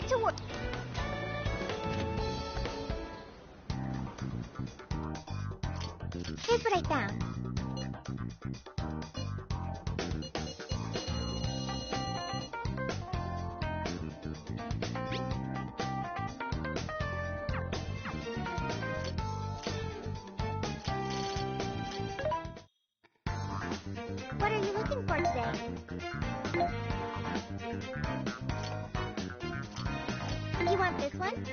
get to work. Here's what I found. What are you looking for today? You want this one?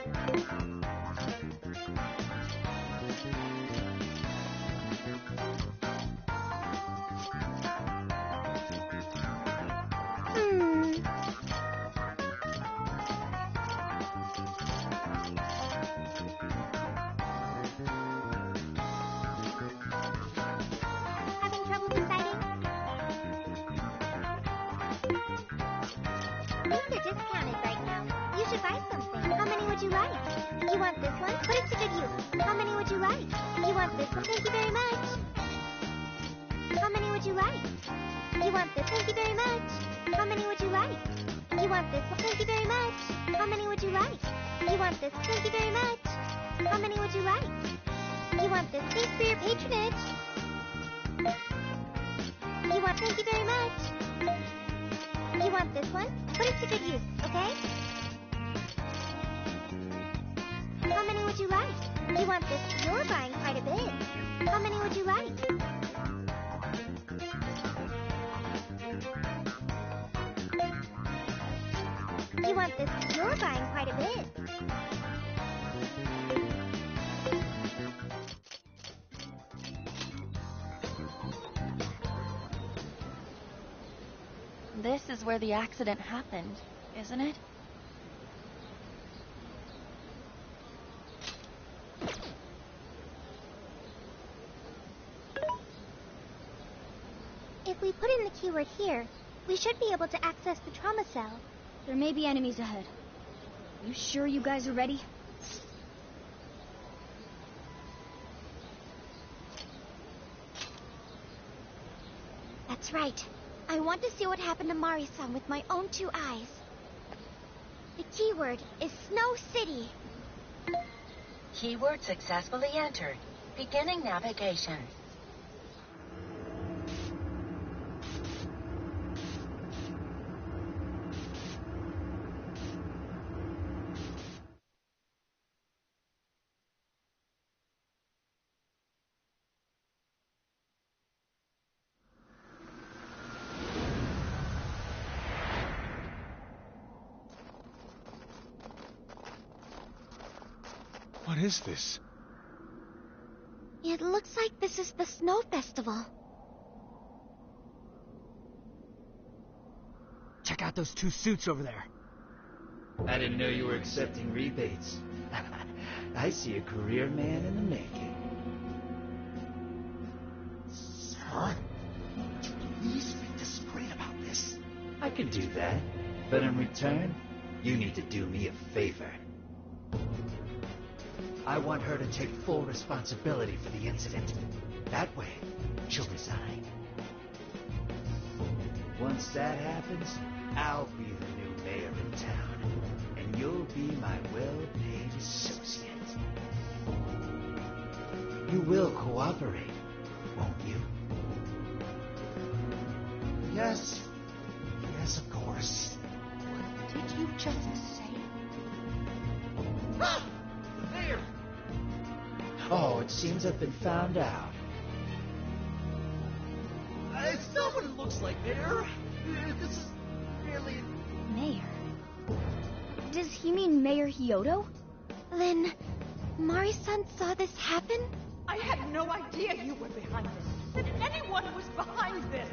Having trouble deciding? These are discounted right now. You should buy something. How many would you like? You want this one? Put it to good use. How many would you like? You want this one? Thank you very much. How many would you like? You want this? Thank you very much. How many would you like? You want this one? Thank you very much. How many would you like? You want this? Thank you very much. How many would you like? You want this? Thanks for your patronage. You want? Thank you very much. You want this one? Put it to good use, okay? How many would you like? You want this? You're buying quite a bit. How many would you like? You want this? You're buying quite a bit. This is where the accident happened, isn't it? If we put in the keyword here, we should be able to access the trauma cell. There may be enemies ahead. You sure you guys are ready? That's right. I want to see what happened to Mari-san with my own 2 eyes. The keyword is Snow City. Keyword successfully entered. Beginning navigation. What is this? It looks like this is the Snow Festival. Check out those 2 suits over there. I didn't know you were accepting rebates. I see a career man in the making. Sir, would you please be discreet about this? I could do that, but in return, you need to do me a favor. I want her to take full responsibility for the incident. That way, she'll resign. Once that happens, I'll be the new mayor in town, and you'll be my well-paid associate. You will cooperate, won't you? Yes. Yes, of course. What did you just say? Ah! There! Oh, it seems I've been found out. It's not what it looks like, Mayor. This is really... Mayor? Does he mean Mayor Hyodo? Then, Mari-san saw this happen? I had no idea you were behind this. That anyone was behind this.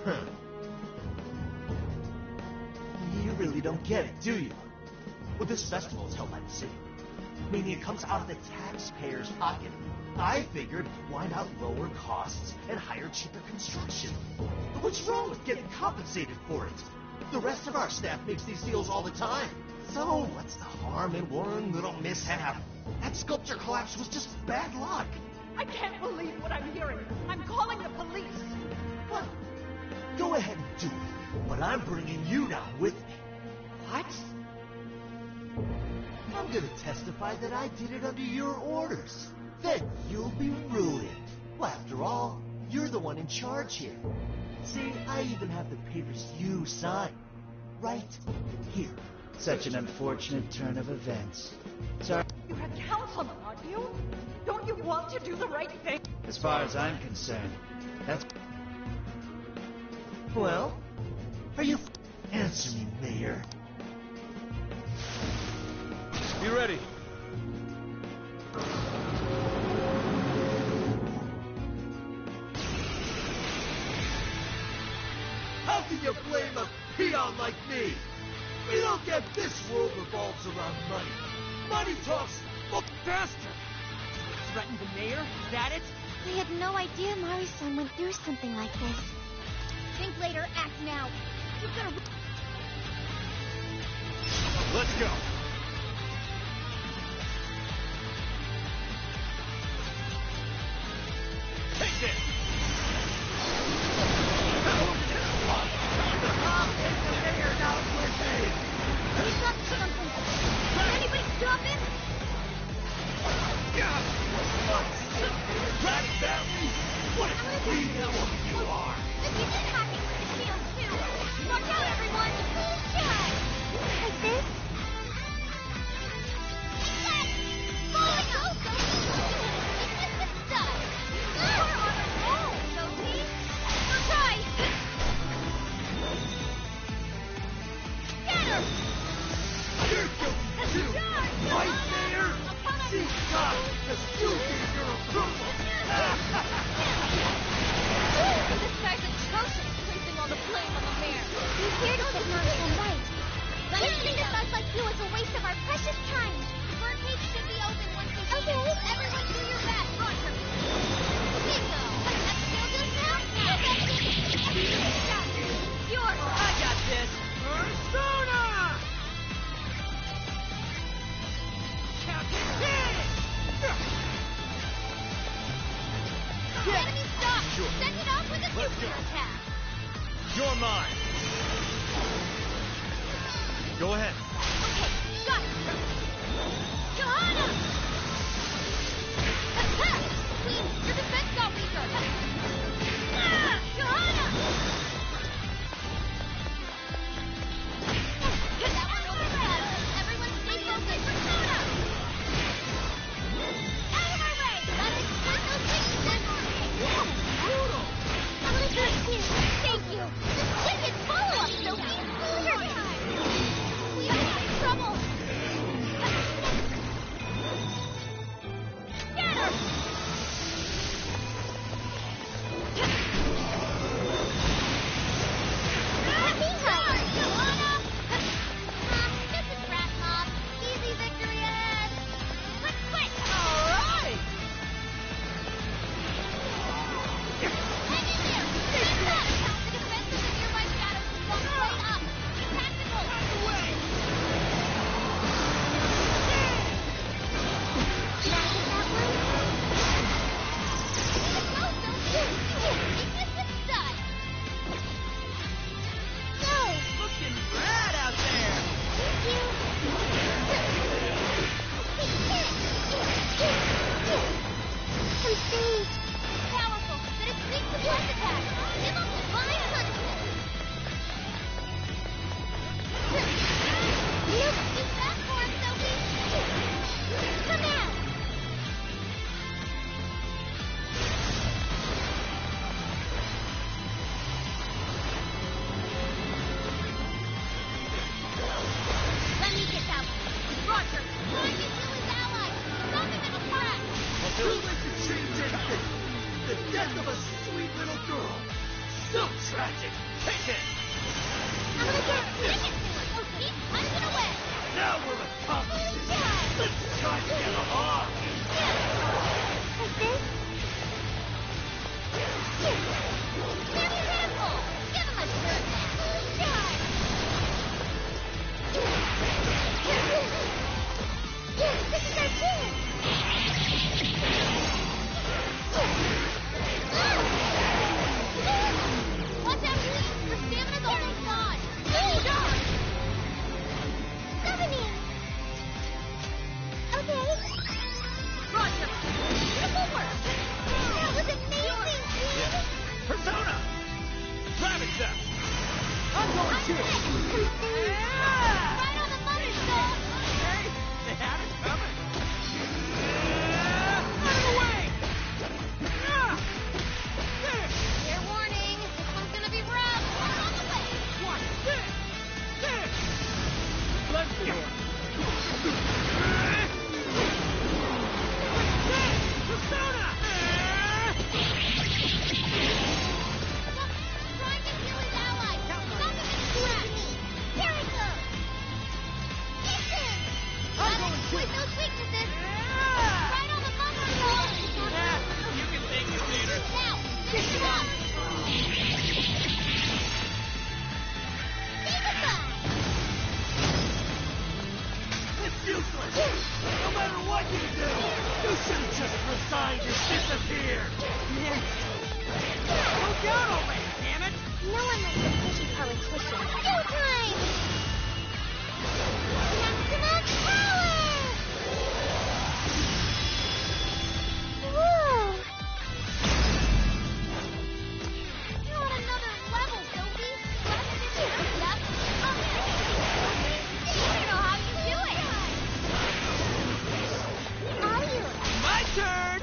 Huh. You really don't get it, do you? Well, this festival is held by the city, meaning it comes out of the taxpayer's pocket. I figured, why not lower costs and hire cheaper construction? But what's wrong with getting compensated for it? The rest of our staff makes these deals all the time. So, what's the harm in one little mishap? That sculpture collapse was just bad luck. I can't believe what I'm hearing. I'm calling the police. What? Go ahead and do it, but I'm bringing you down with me. What? I'm gonna testify that I did it under your orders. Then you'll be ruined. Well, after all, you're the one in charge here. See, I even have the papers you signed. Right here. Such an unfortunate turn of events. Sorry. You have counsel, aren't you? Don't you want to do the right thing? As far as I'm concerned, that's... Well, are you... Answer me, Mayor. Be ready. How can you blame a peon like me? We don't get this world revolves around money. Money talks... Bastard! Threatened the mayor? Is that it? I had no idea Mari-san went through something like this. Think later, act now. You've got to... Let's go. Take this. He's up to something. Can anybody stop him? What a clean woman you are! If you did hacking with the shield, too. Watch out, everyone! Shut! Like this? Falling up! It's just the stuff! You're on a roll, Sophie! We'll try! Get her! You're guilty too! Right there! See, God, just you gave your approval! This guy's atrocious, placing all the blame on the mayor. He's here to set Mari-san right. Listening to thugs like you is a waste of our precious time. Birdcage should be open once we get here. Everyone do your best. Roger. Bingo. That still good now? Yours. I got this. Persona! Captain Hit! Enemy stop. Send it off with a nuclear attack. You're mine. Go ahead. Okay, got it. Johanna! Queen, your defense got weaker. Johanna! That one over bad. Everyone stay focused. Persona! Out of my way! Let's extend those weaknesses. Brutal! I'm gonna do it too. Thank you. This thing is follow-up, Sophie. Clear time. We are in trouble. Get her! This is Rat Mob. Easy victory ahead. Quick, quick! All right! Hang in there! Stand up! The defense of the nearby shadows is one way up. Be tactical! Out of the way! Did I hit that one? Let's go, Sophie! It's just a stud! Go! Looking rad out there! Thank you! I'm saved! Powerful, but it's weak to blast attack! Give them divine punishment! Look, do that for us, Sophie! Come out! Let me get that one. Roger, find you to his allies. Stop him in a crack. Who would you change anything? The death of a sweet little girl. So tragic. Take it. I'm gonna get it. Sophie, punch it away. Now we're accomplices. Let's try to get along. Like this? Very careful. Give him a good shot. This is our chance. Watch out, please. Your stamina's almost gone. Go, dog. 7 Roger! Beautiful work! That was amazing, kid! Yeah. Persona! Rabbit Step! I'm going too! Right on the mother stone! Hey, they had it coming! Out of the way! Fair warning, this one's gonna be rough. Right on the way! One, there! Let's do it! Persona! Trying to heal his ally. Nothing is doing to me. Here it goes. Listen. I'm going too! With those weaknesses. Right on the mother stone. You can take it later. Now, finish him up. Keep it back. It's useless! No matter what you do, you should have just resigned and disappeared! Look out already, damn it! No one likes a pushy politician. Showtime! Maximum power! Whoa! You're on another level, Sophie. Yep. I don't know how you do it. Are you? My turn!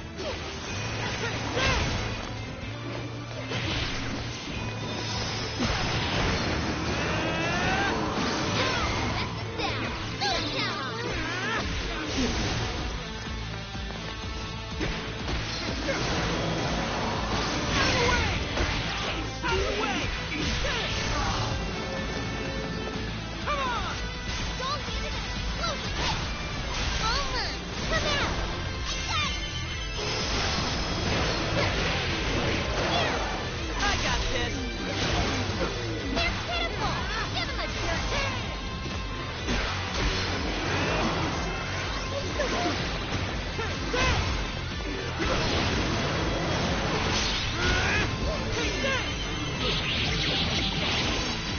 I got this! They're pitiful! Give them a turn!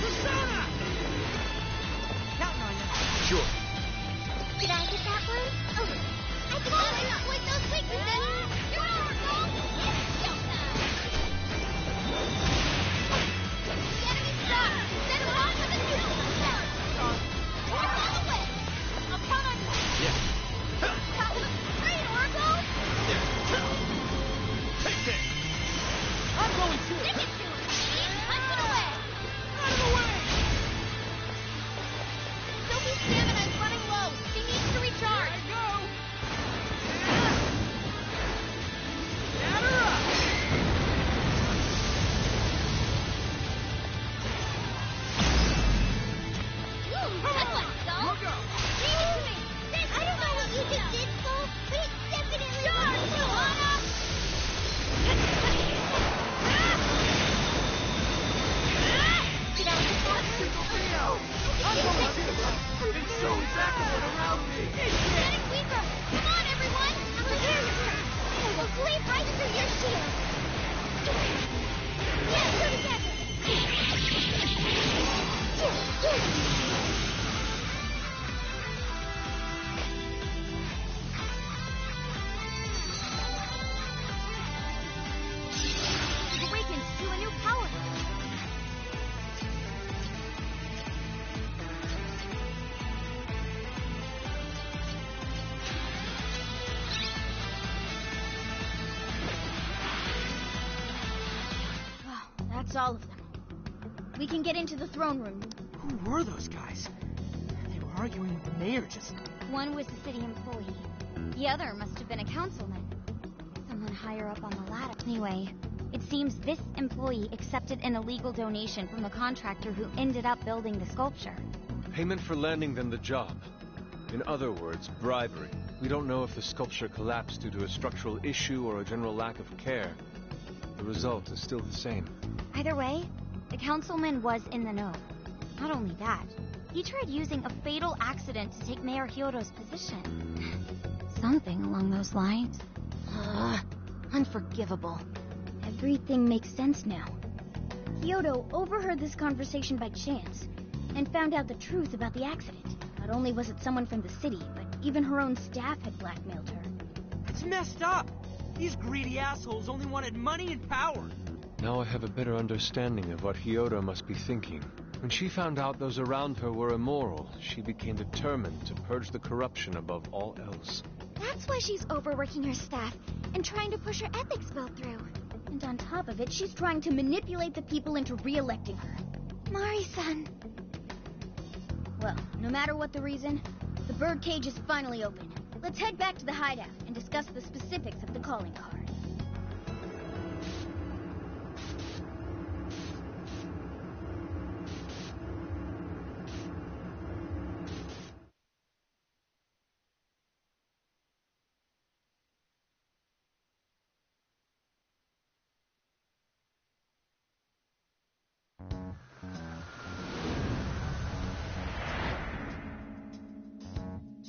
Persona! Counting on you. Sure. Did I get that one? Oh, I can exploit those weaknesses! You're our goal! It's showtime! The enemy's stuck! Send them on with a neutral attack! Force all the way! I'll count on you! Yeah. Great, Oracle! Take this! I'm going too! Stick it to him! Punch it away! Out of the way! Sophie's stamina is running low. She needs to recharge. There I go! Add her up! That one's dull. Look out! Leave it to me. I don't know what you just did, Soul, but it's definitely wonderful. Did I get that? It's so evacuate around me! Getting weaker. Come on, everyone. I will sleep right through your shield. Yeah, go together. Awakens to a new power. Wow, that's all of them. We can get into the throne room. Who were those guys? They were arguing with the mayor just now. One was a city employee. The other must have been a councilman. Someone higher up on the ladder. Anyway, it seems this employee accepted an illegal donation from the contractor who ended up building the sculpture. Payment for landing them the job. In other words, bribery. We don't know if the sculpture collapsed due to a structural issue or a general lack of care. The result is still the same. Either way, the councilman was in the know. Not only that, he tried using a fatal accident to take Mayor Hyodo's position. Something along those lines. Unforgivable. Everything makes sense now. Hyodo overheard this conversation by chance and found out the truth about the accident. Not only was it someone from the city, but even her own staff had blackmailed her. It's messed up. These greedy assholes only wanted money and power. Now I have a better understanding of what Hyodo must be thinking. When she found out those around her were immoral, she became determined to purge the corruption above all else. That's why she's overworking her staff and trying to push her ethics bill through. And on top of it, she's trying to manipulate the people into re-electing her. Mari-san. Well, no matter what the reason, the birdcage is finally open. Let's head back to the hideout and discuss the specifics of the calling card.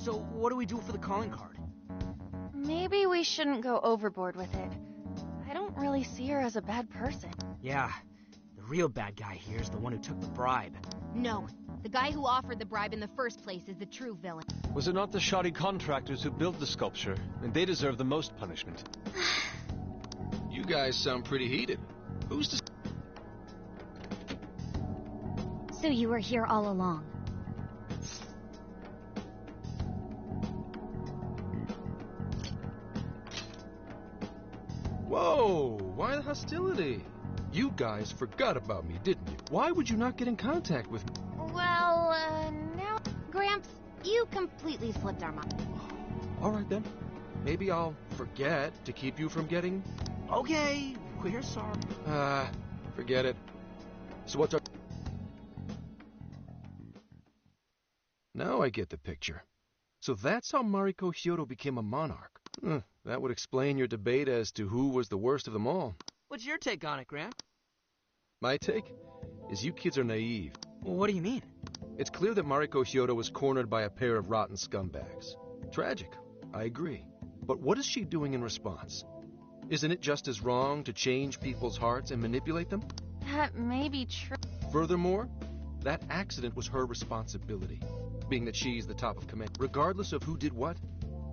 So, what do we do for the calling card? Maybe we shouldn't go overboard with it. I don't really see her as a bad person. Yeah, the real bad guy here is the one who took the bribe. No, the guy who offered the bribe in the first place is the true villain. Was it not the shoddy contractors who built the sculpture? And they deserve the most punishment. You guys sound pretty heated. Who's to... So you were here all along. Whoa, why the hostility? You guys forgot about me, didn't you? Why would you not get in contact with me? Well, now... Gramps, you completely slipped our mind. All right then. Maybe I'll forget to keep you from getting... Okay, we're sorry. Forget it. So what's our... Now I get the picture. So that's how Mariko Hyodo became a monarch. That would explain your debate as to who was the worst of them all. What's your take on it, Graham? My take is you kids are naive. Well, what do you mean? It's clear that Mariko Hyodo was cornered by a pair of rotten scumbags. Tragic, I agree. But what is she doing in response? Isn't it just as wrong to change people's hearts and manipulate them? That may be true. Furthermore, that accident was her responsibility, being that she's the top of command. Regardless of who did what,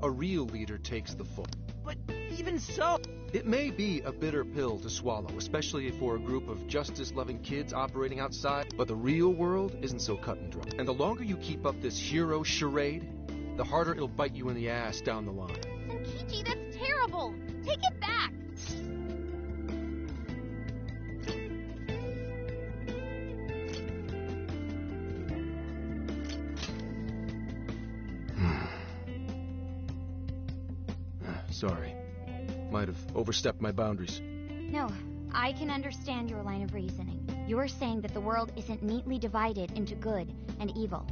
a real leader takes the fall. But even so... It may be a bitter pill to swallow, especially for a group of justice-loving kids operating outside, but the real world isn't so cut and dry. And the longer you keep up this hero charade, the harder it'll bite you in the ass down the line. Senkichi, that's terrible! Take it back! Sorry. Might have overstepped my boundaries. No, I can understand your line of reasoning. You're saying that the world isn't neatly divided into good and evil.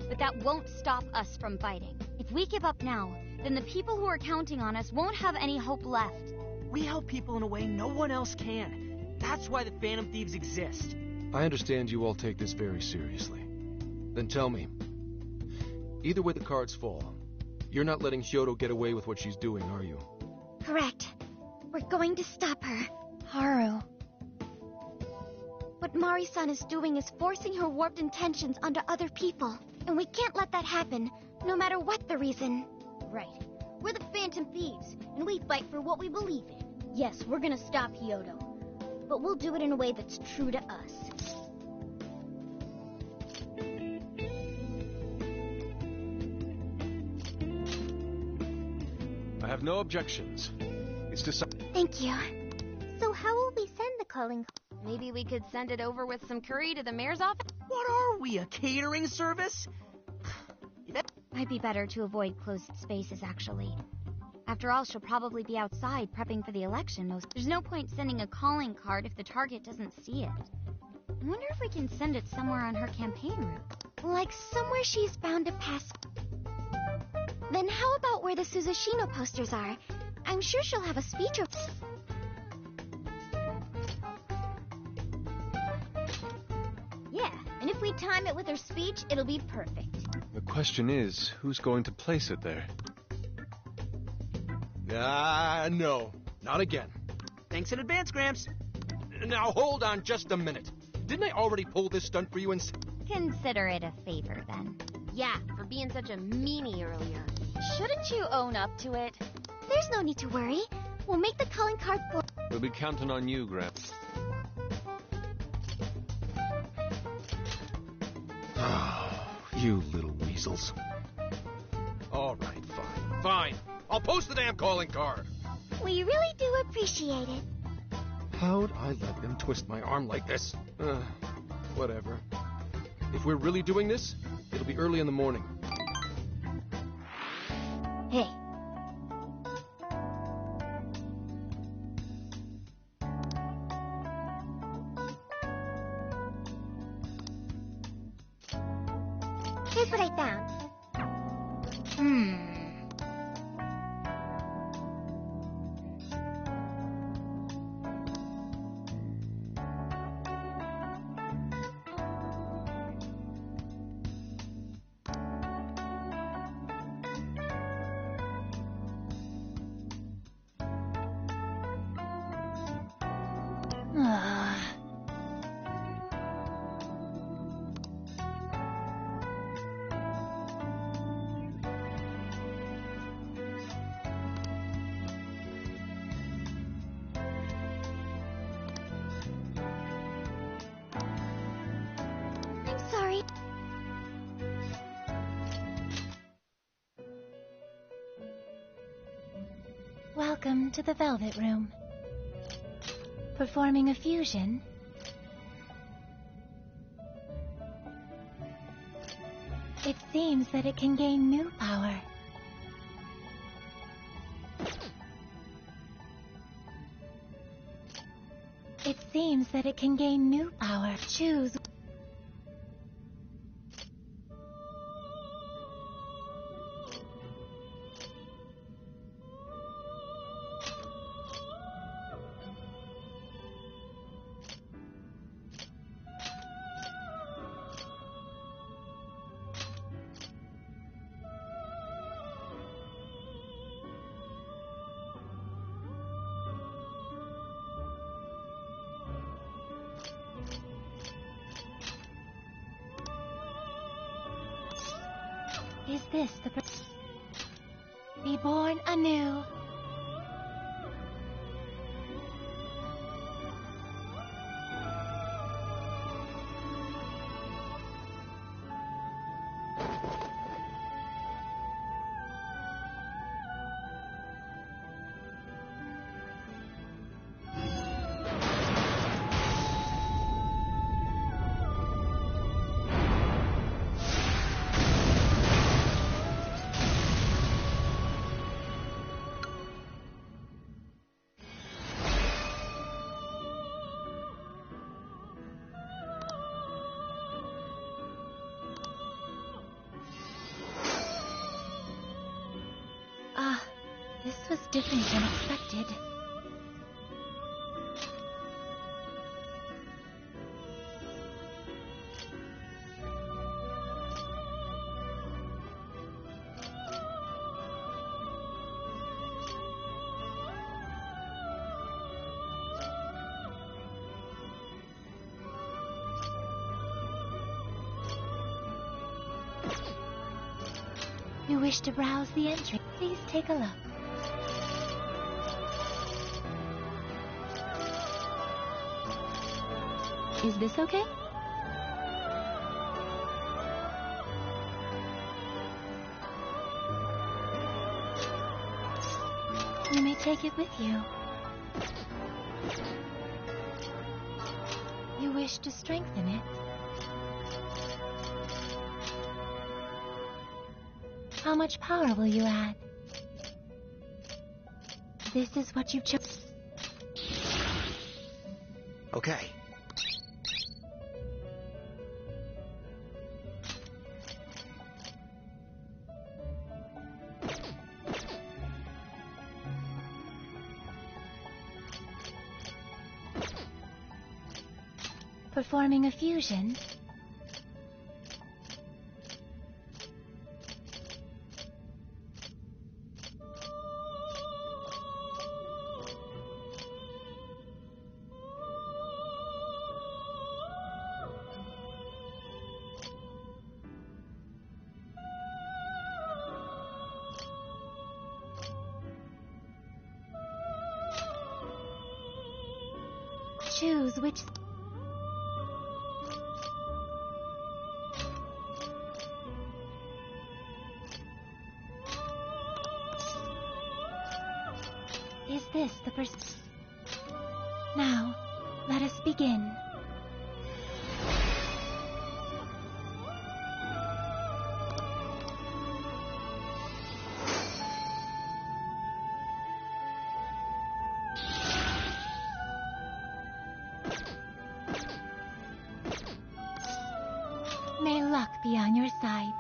But that won't stop us from fighting. If we give up now, then the people who are counting on us won't have any hope left. We help people in a way no one else can. That's why the Phantom Thieves exist. I understand you all take this very seriously. Then tell me, either way the cards fall, you're not letting Hyodo get away with what she's doing, are you? Correct. We're going to stop her. Haru. What Mari-san is doing is forcing her warped intentions onto other people. And we can't let that happen, no matter what the reason. Right. We're the Phantom Thieves, and we fight for what we believe in. Yes, we're gonna stop Hyodo. But we'll do it in a way that's true to us. I have no objections. It's decided. Thank you. So how will we send the calling? Maybe we could send it over with some curry to the mayor's office? What are we, a catering service? Might be better to avoid closed spaces, actually. After all, she'll probably be outside prepping for the election. There's no point sending a calling card if the target doesn't see it. I wonder if we can send it somewhere on her campaign route. Like somewhere she's bound to pass. Then how about where the Suzushino posters are? I'm sure she'll have a speech or... Yeah, and if we time it with her speech, it'll be perfect. The question is, who's going to place it there? No. Not again. Thanks in advance, Gramps. Now hold on just a minute. Didn't I already pull this stunt for you and... Consider it a favor, then. Yeah, for being such a meanie earlier. Shouldn't you own up to it? There's no need to worry. We'll make the calling card for... We'll be counting on you, Graham. You little weasels. All right, fine. Fine. I'll post the damn calling card. We really do appreciate it. How'd I let them twist my arm like this? Whatever. If we're really doing this, it'll be early in the morning. Hey. Here's what I found. I'm sorry. Welcome to the Velvet Room. Performing a fusion. It seems that it can gain new power. It seems that it can gain new power. Choose. Is this the... Be born anew. This was different than expected. You wish to browse the entry? Please take a look. Is this okay? You may take it with you. You wish to strengthen it? How much power will you add? This is what you've chosen. Okay. Performing a fusion. choose which... Is this the Now, let us begin. May luck be on your side.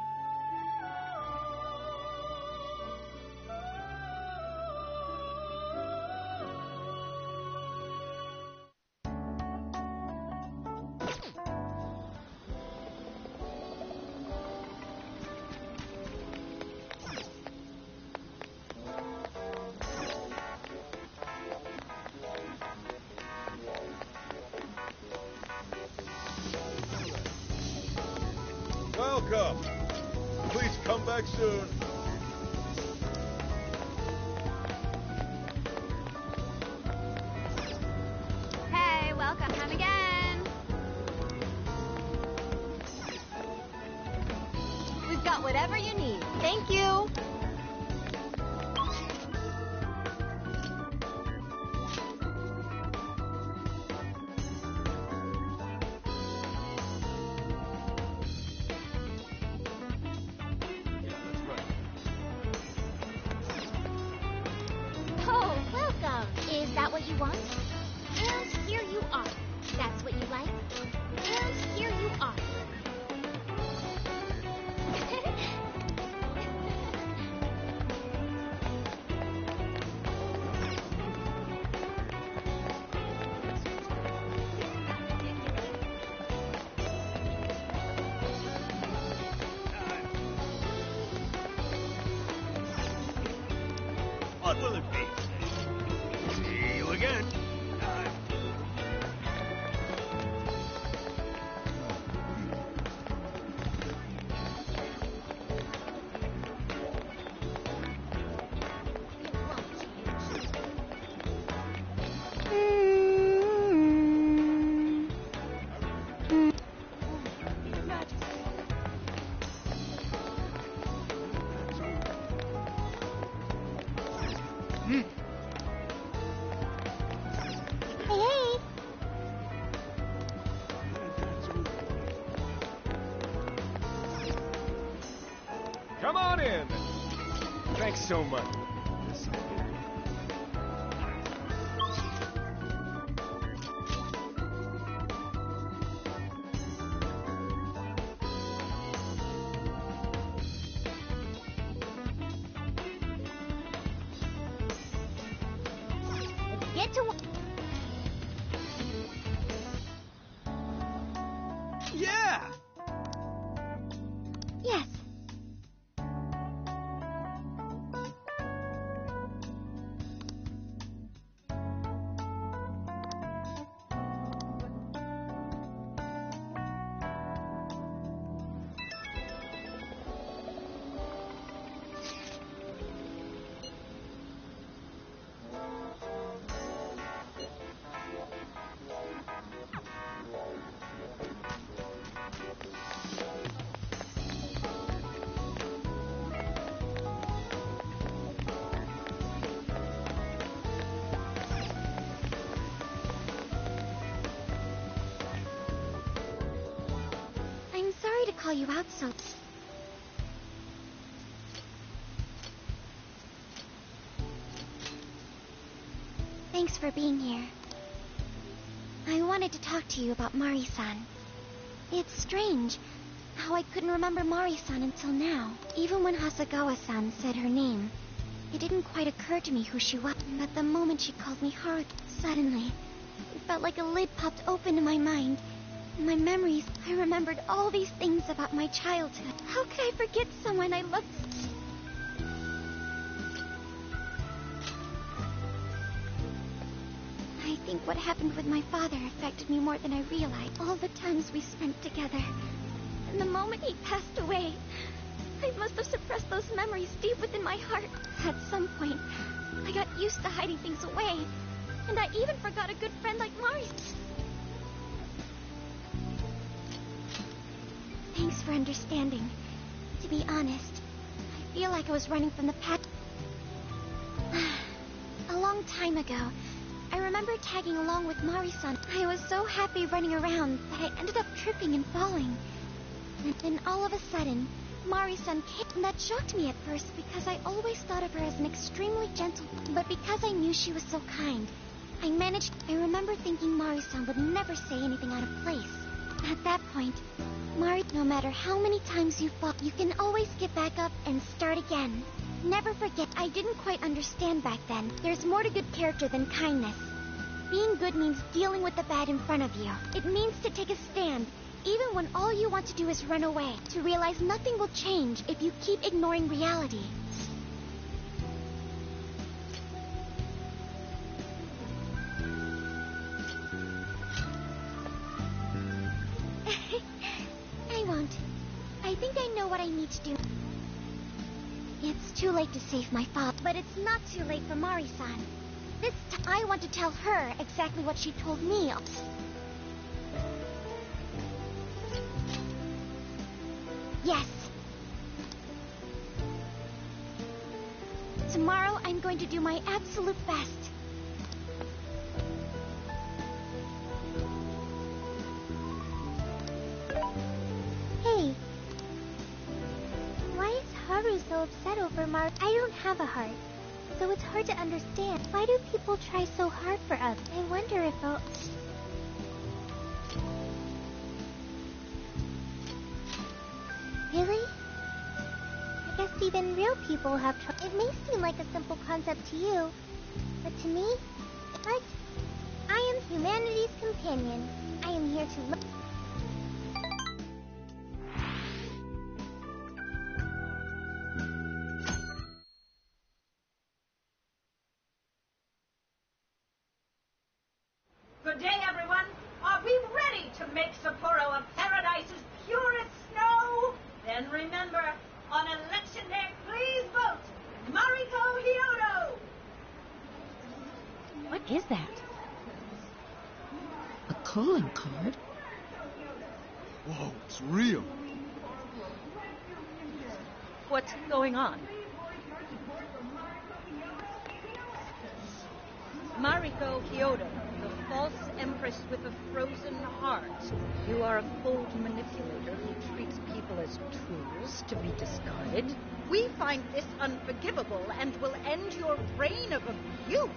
Welcome. Please come back soon. Hey, welcome. Come again. We've got whatever you need. Thank you. Oh, welcome. Is that what you want? And here you are. That's what you like? And here you are. What will it be? See you again. Hey, hey. Come on in. Thanks so much. Get to... Yeah. Yes. I'm sorry to call you out so... Thanks for being here. I wanted to talk to you about Mari-san. It's strange how I couldn't remember Mari-san until now. Even when Hasagawa-san said her name, it didn't quite occur to me who she was. But the moment she called me Haru, suddenly, it felt like a lid popped open in my mind. In my memories, I remembered all these things about my childhood. How could I forget someone I loved? I think what happened with my father affected me more than I realized. All the times we spent together. And the moment he passed away, I must have suppressed those memories deep within my heart. At some point, I got used to hiding things away. And I even forgot a good friend like Mari. Thanks for understanding. To be honest, I feel like I was running from the past. A long time ago, I remember tagging along with Mari-san. I was so happy running around that I ended up tripping and falling. And then all of a sudden, Mari-san came. And that shocked me at first because I always thought of her as an extremely gentle. But because I knew she was so kind, I managed. I remember thinking Mari-san would never say anything out of place. At that point, Mari, no matter how many times you fall, you can always get back up and start again. Never forget, I didn't quite understand back then. There's more to good character than kindness. Being good means dealing with the bad in front of you. It means to take a stand, even when all you want to do is run away. To realize nothing will change if you keep ignoring reality. I won't. I think I know what I need to do. It's too late to save my father, but it's not too late for Mari-san. This time, I want to tell her exactly what she told me. Yes. Tomorrow, I'm going to do my absolute best. Hey. Why is Haru so upset over Mar? I don't have a heart, so it's hard to understand. Why do people try so hard for us? I wonder if I'll... Really? I guess even real people have trouble. It may seem like a simple concept to you, but to me, what? I am humanity's companion. I am here to look. Good day, everyone. Are we ready to make Sapporo a paradise's purest snow? Then remember, on election day, please vote Mariko Hyodo! What is that? A calling card? Whoa, it's real. What's going on? Mariko Hyodo, the false empress with a frozen heart. You are a cold manipulator who treats people as tools to be discarded. We find this unforgivable and will end your reign of abuse.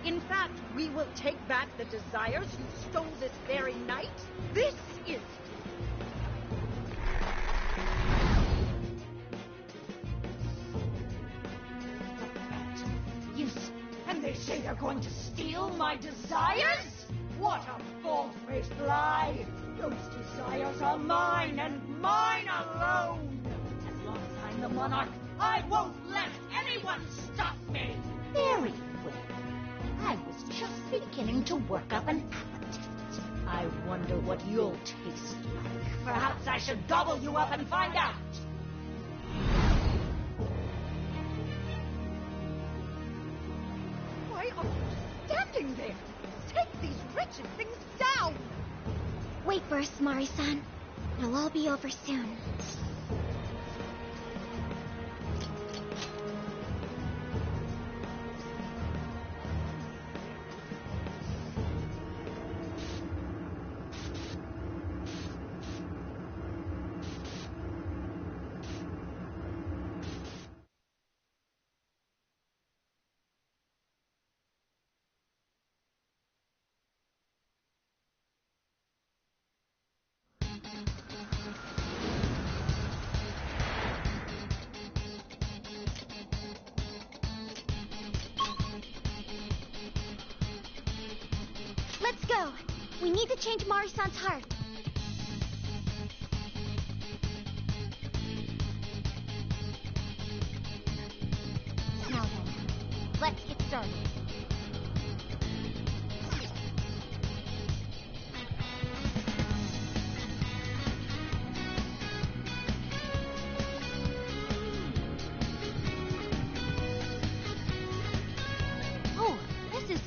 In fact, we will take back the desires you stole this very night. This is... And they say they're going to steal my desires? What a bald-faced lie! Those desires are mine and mine alone! As long as I'm the monarch, I won't let anyone stop me! Very well. I was just beginning to work up an appetite. I wonder what you'll taste like. Perhaps I should gobble you up and find out! Why are you standing there? Take these wretched things down! Wait first, Mari-san. It'll all be over soon. Let's go. We need to change Mari-san's heart. Now then, let's get started. Oh, this is...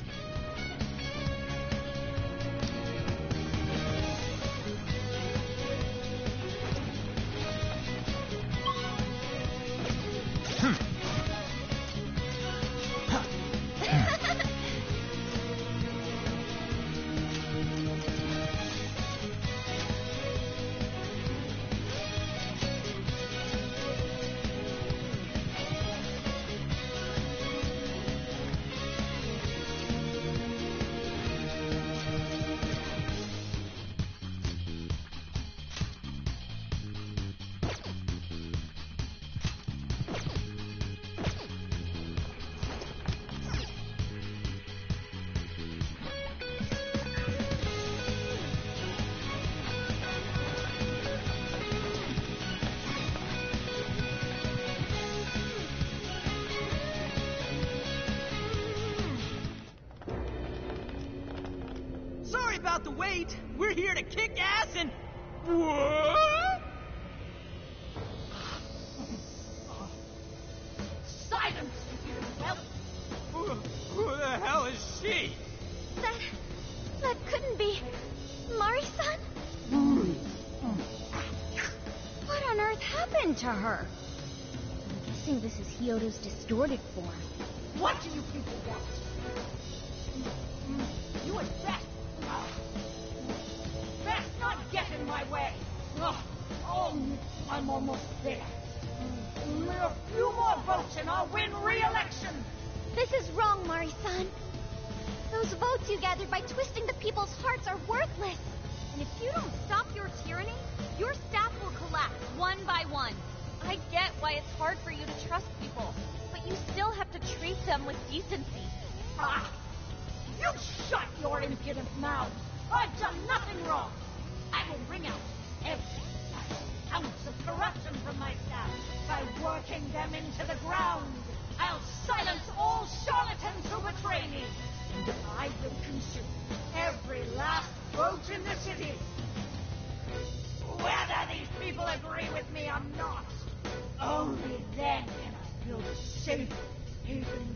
about the wait. We're here to kick ass and... What? Silence, you whelp! Who the hell is she? That couldn't be... Mari-san? What on earth happened to her? I'm guessing this is Hyodo's distorted form. What do you people want? You and Beth! Beth, not get in my way! Oh, I'm almost there. A few more votes and I'll win re-election! This is wrong, Mari-san. Those votes you gathered by twisting the people's hearts are worthless. And if you don't stop your tyranny, your staff will collapse one by one. I get why it's hard for you to trust people, but you still have to treat them with decency. You shut your impudent mouth! I've done nothing wrong! I will wring out every ounce of corruption from my staff by working them into the ground! I'll silence all charlatans who betray me! And I will consume every last vote in the city! Whether these people agree with me or not, only then can I build a safe haven,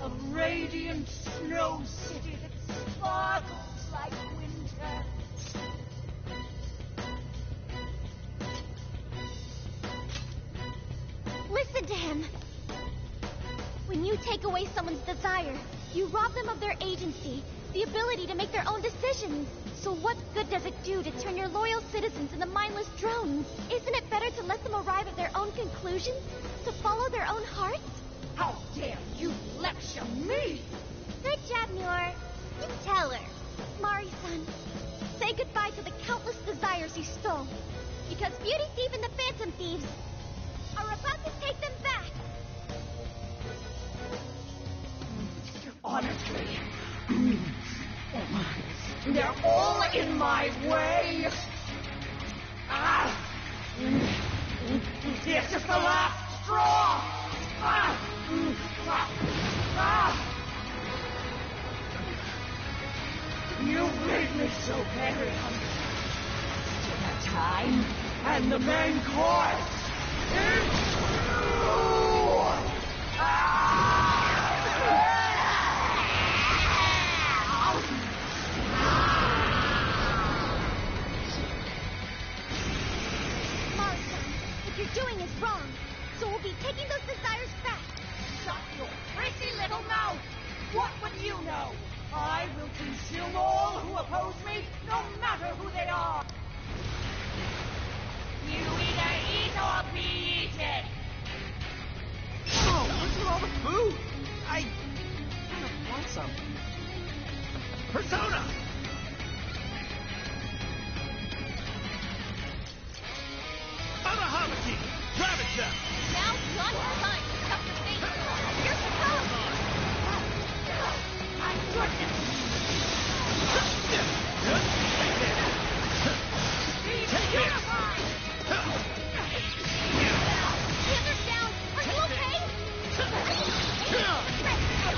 a radiant snow city that sparkles like winter. Listen to him. When you take away someone's desire, you rob them of their agency, the ability to make their own decisions. So what good does it do to turn your loyal citizens into mindless drones? Isn't it better to let them arrive at their own conclusions? To follow their own hearts? How dare you lecture me? Good job, Muir. You tell her. Mari-san, say goodbye to the countless desires you stole. Because Beauty Thief and the Phantom Thieves are about to take them back. Honestly, they're all in my way. This is the last straw. You've made me so very hungry. Still have time, and the main course is you're doing is wrong, so we'll be taking those desires back. Shut your pretty little mouth! What would you know? I will consume all who oppose me, no matter who they are! You either eat or be eaten! Oh, what's with all the food? I kind of want some. Persona! Arahamaki! Ravage them! Now's not your time to cut the face. Here's the power! My goodness! Take it! The other's down. Are you okay?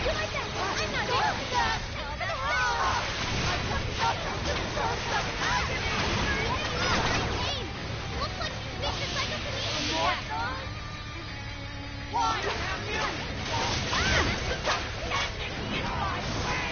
You like that? I'm not doing that. Looks like Mr. Psychokinesis attack. Why have you standing in my way?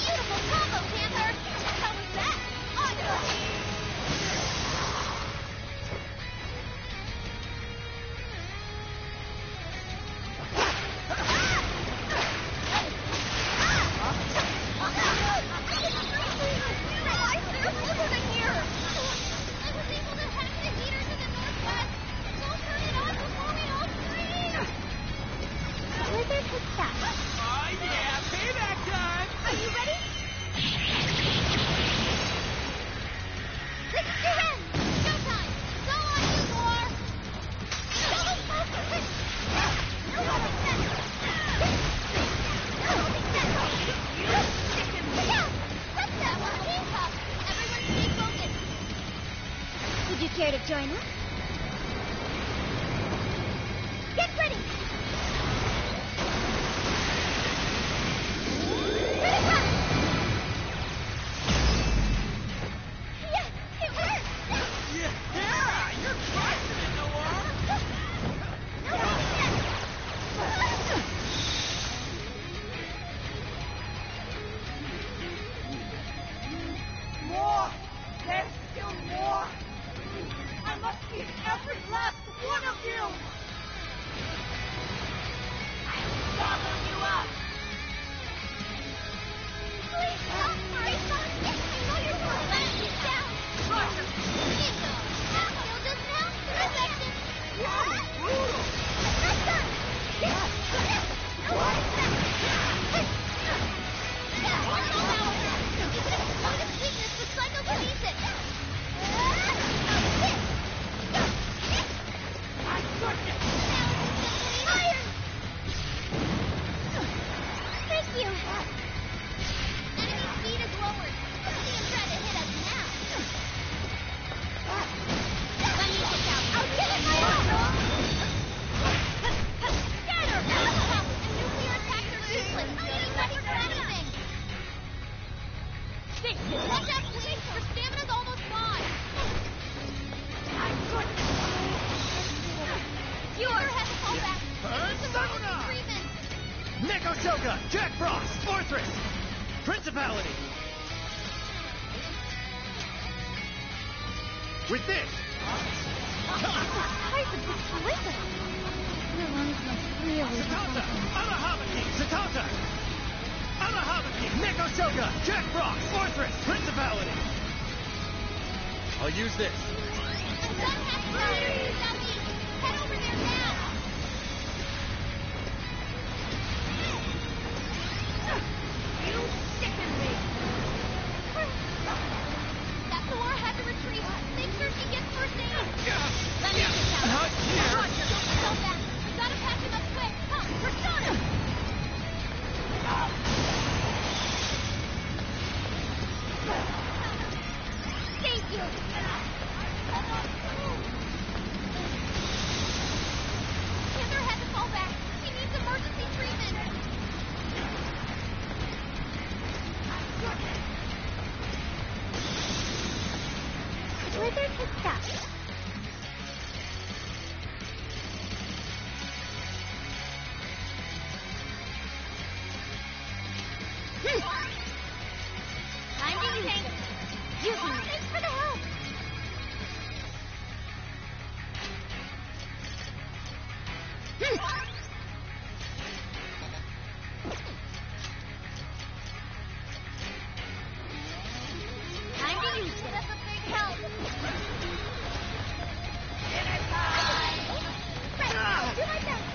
Beautiful combo, Panther! How was that? Awesome! Would you care to join us? Get ready! Critical! Yeah, it worked! Yeah, you're crushing it, Noir! More! There's still more! I must eat every last one of you! I'll swallow you up! Please stop, Marisa! I know you're trying to let me down! Roger! Bingo! That killed us now? Perfection! Wow, brutal! Professor! What is that? You can exploit its weakness with psychokinesis! My goodness! Fire! Thank you! Enemy speed is lowered. Let's see him try to hit us now. Let me get out. I'll give it my all! Scatter! And nuclear attacks are useless. Getting ready for anything! Watch out, please! Your stamina's almost gone! My goodness! Viewer has to fall back. It's emergency treatment. Neko Shoga, Jack Frost, Fortress, Principality. With this. Size of this blizzard. Your lungs must really be Satata, something. Amahabaki, Satata. Amahabaki, Neko Shoga, Jack Frost, Fortress, Principality. I'll use this. The sun has fire, Southeast. Head over there now. You sicken me! That Thor had to retreat. Make sure she gets first aid. Let me get down. Not here. Roger, don't fall back. You gotta patch him up quick. Come, Persona! Thank you. Panther had to fall back. He needs emergency treatment. Blizzard has stopped. Time to use it. Using it. Thanks for the help. Time to use it. That's a big help. Right, do my best.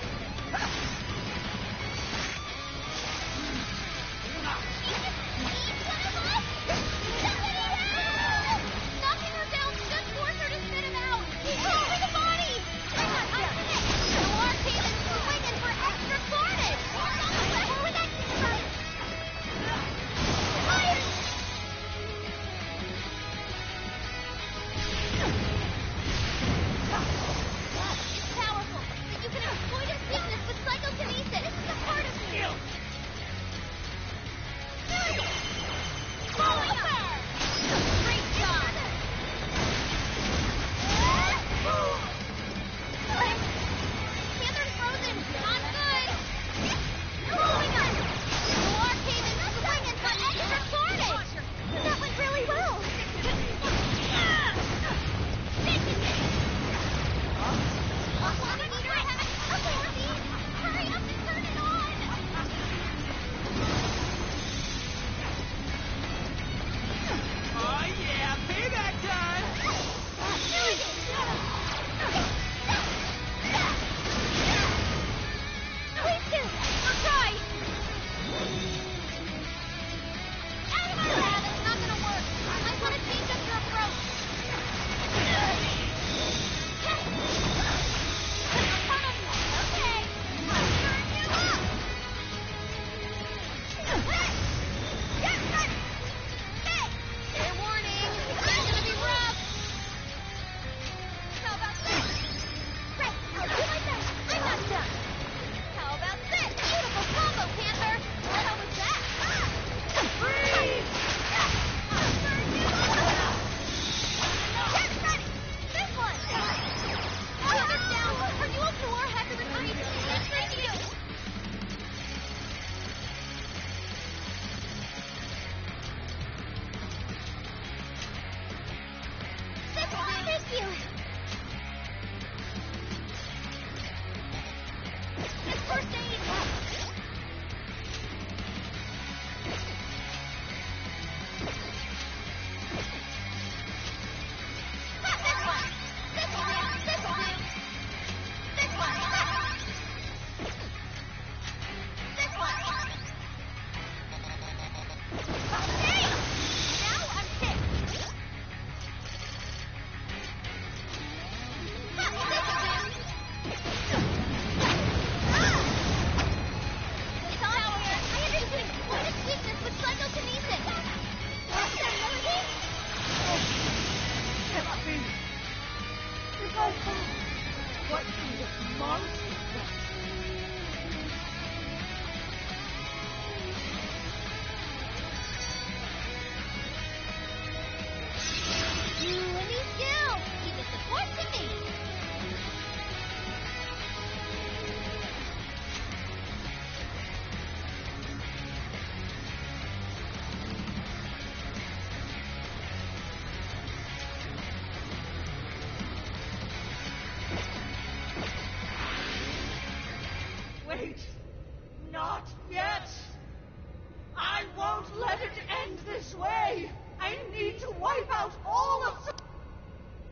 let it end this way. I need to wipe out all of...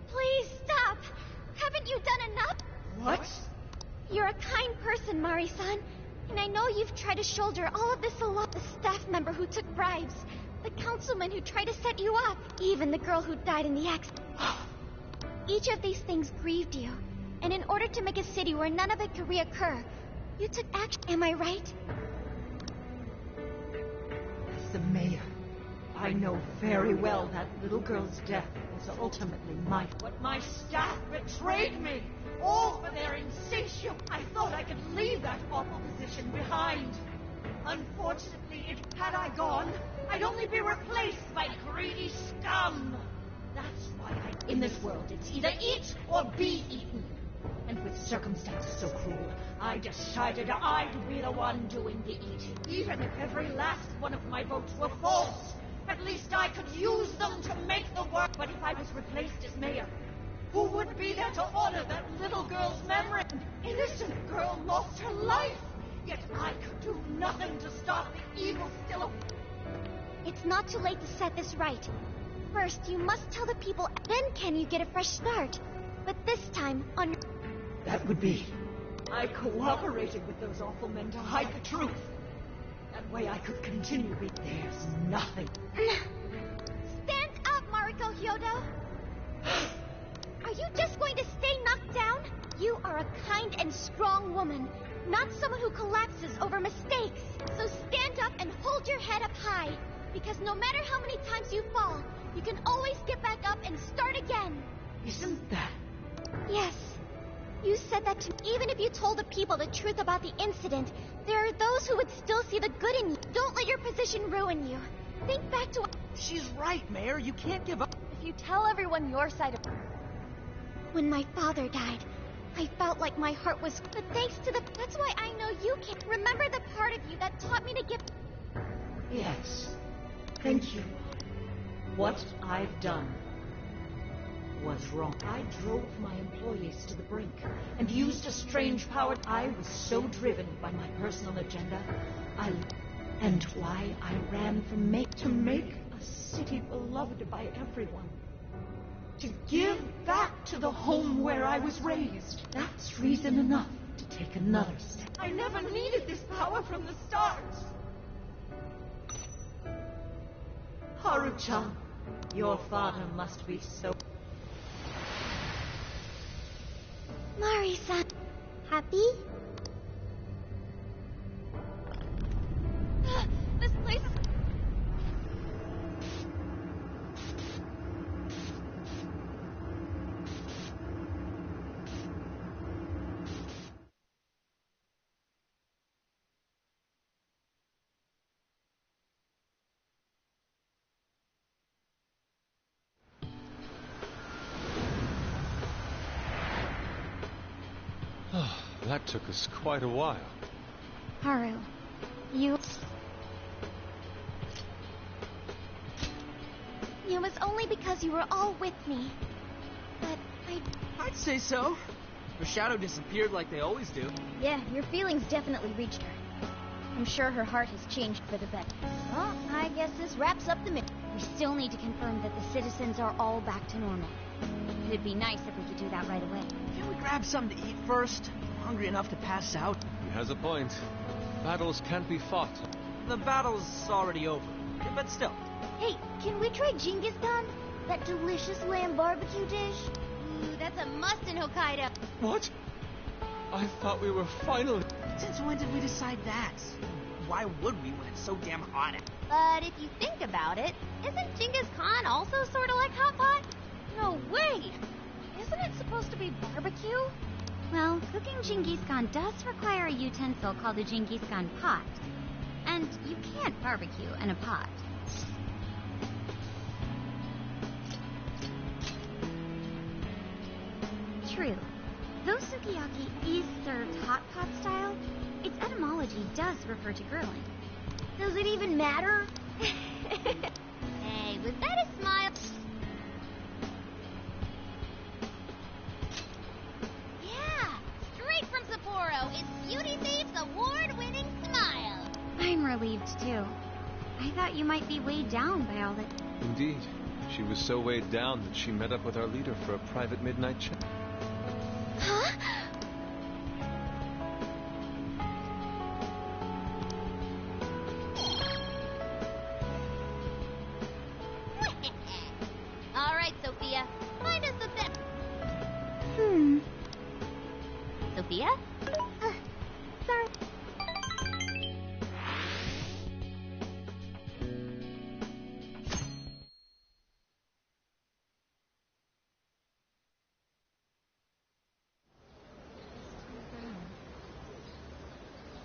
Please stop! Haven't you done enough? What? You're a kind person, Mari-san. And I know you've tried to shoulder all of this alone. The staff member who took bribes, the councilman who tried to set you up, even the girl who died in the accident. Each of these things grieved you. And in order to make a city where none of it could reoccur, you took action. Am I right? As the mayor, I know very well that little girl's death was ultimately my... But my staff betrayed me, all for their insatiable... I thought I could leave that awful position behind. Unfortunately, had I gone, I'd only be replaced by greedy scum. That's why in this world, it's either eat or be eaten. And with circumstances so cruel, I decided I'd be the one doing the eating. Even if every last one of my votes were false, at least I could use them to make the work. But if I was replaced as mayor, who would be there to honor that little girl's memory? An innocent girl lost her life, yet I could do nothing to stop the evil still. It's not too late to set this right. First, you must tell the people, then can you get a fresh start. But this time, on... That would be... I cooperated with those awful men to hide the truth. That way I could continue being... There's nothing... Stand up, Mariko Hyodo! Are you just going to stay knocked down? You are a kind and strong woman, not someone who collapses over mistakes. So stand up and hold your head up high, because no matter how many times you fall, you can always get back up and start again. Isn't that... Yes. You said that to me. Even if you told the people the truth about the incident, there are those who would still see the good in you. Don't let your position ruin you. Think back to... She's right, Mayor. You can't give up. If you tell everyone your side of... When my father died, I felt like my heart was... But thanks to the... That's why I know you can... Remember the part of you that taught me to give... Yes. Thank you. What I've done was wrong. I drove my employees to the brink and used a strange power. I was so driven by my personal agenda. And why I ran to make a city beloved by everyone. To give back to the home where I was raised. That's reason enough to take another step. I never needed this power from the start. Haru-chan, your father must be so... Mari-san, happy? This place is... That took us quite a while. Haru, you... It was only because you were all with me. But I'd say so. Her shadow disappeared like they always do. Yeah, your feelings definitely reached her. I'm sure her heart has changed for the better. Well, I guess this wraps up the mission. We still need to confirm that the citizens are all back to normal. It'd be nice if we could do that right away. Can we grab something to eat first? I'm hungry enough to pass out. He has a point. Battles can't be fought. The battle's already over, but still. Hey, can we try Genghis Khan? That delicious lamb barbecue dish? Ooh, that's a must in Hokkaido. What? I thought we were finally... Since when did we decide that? Why would we when it's so damn hot out? But if you think about it, isn't Genghis Khan also sort of like hot pot? No way! Isn't it supposed to be barbecue? Well, cooking Genghis Khan does require a utensil called a Genghis Khan pot. And you can't barbecue in a pot. True. Though sukiyaki is served hot pot style, its etymology does refer to grilling. Does it even matter? Hey, was that a smile? Yeah! Straight from Sapporo is Beauty Thief's award-winning smile! I'm relieved, too. I thought you might be weighed down by all that. Indeed. She was so weighed down that she met up with our leader for a private midnight chat. Huh? All right, Sophia. Find us a thing. Sophia? Sorry.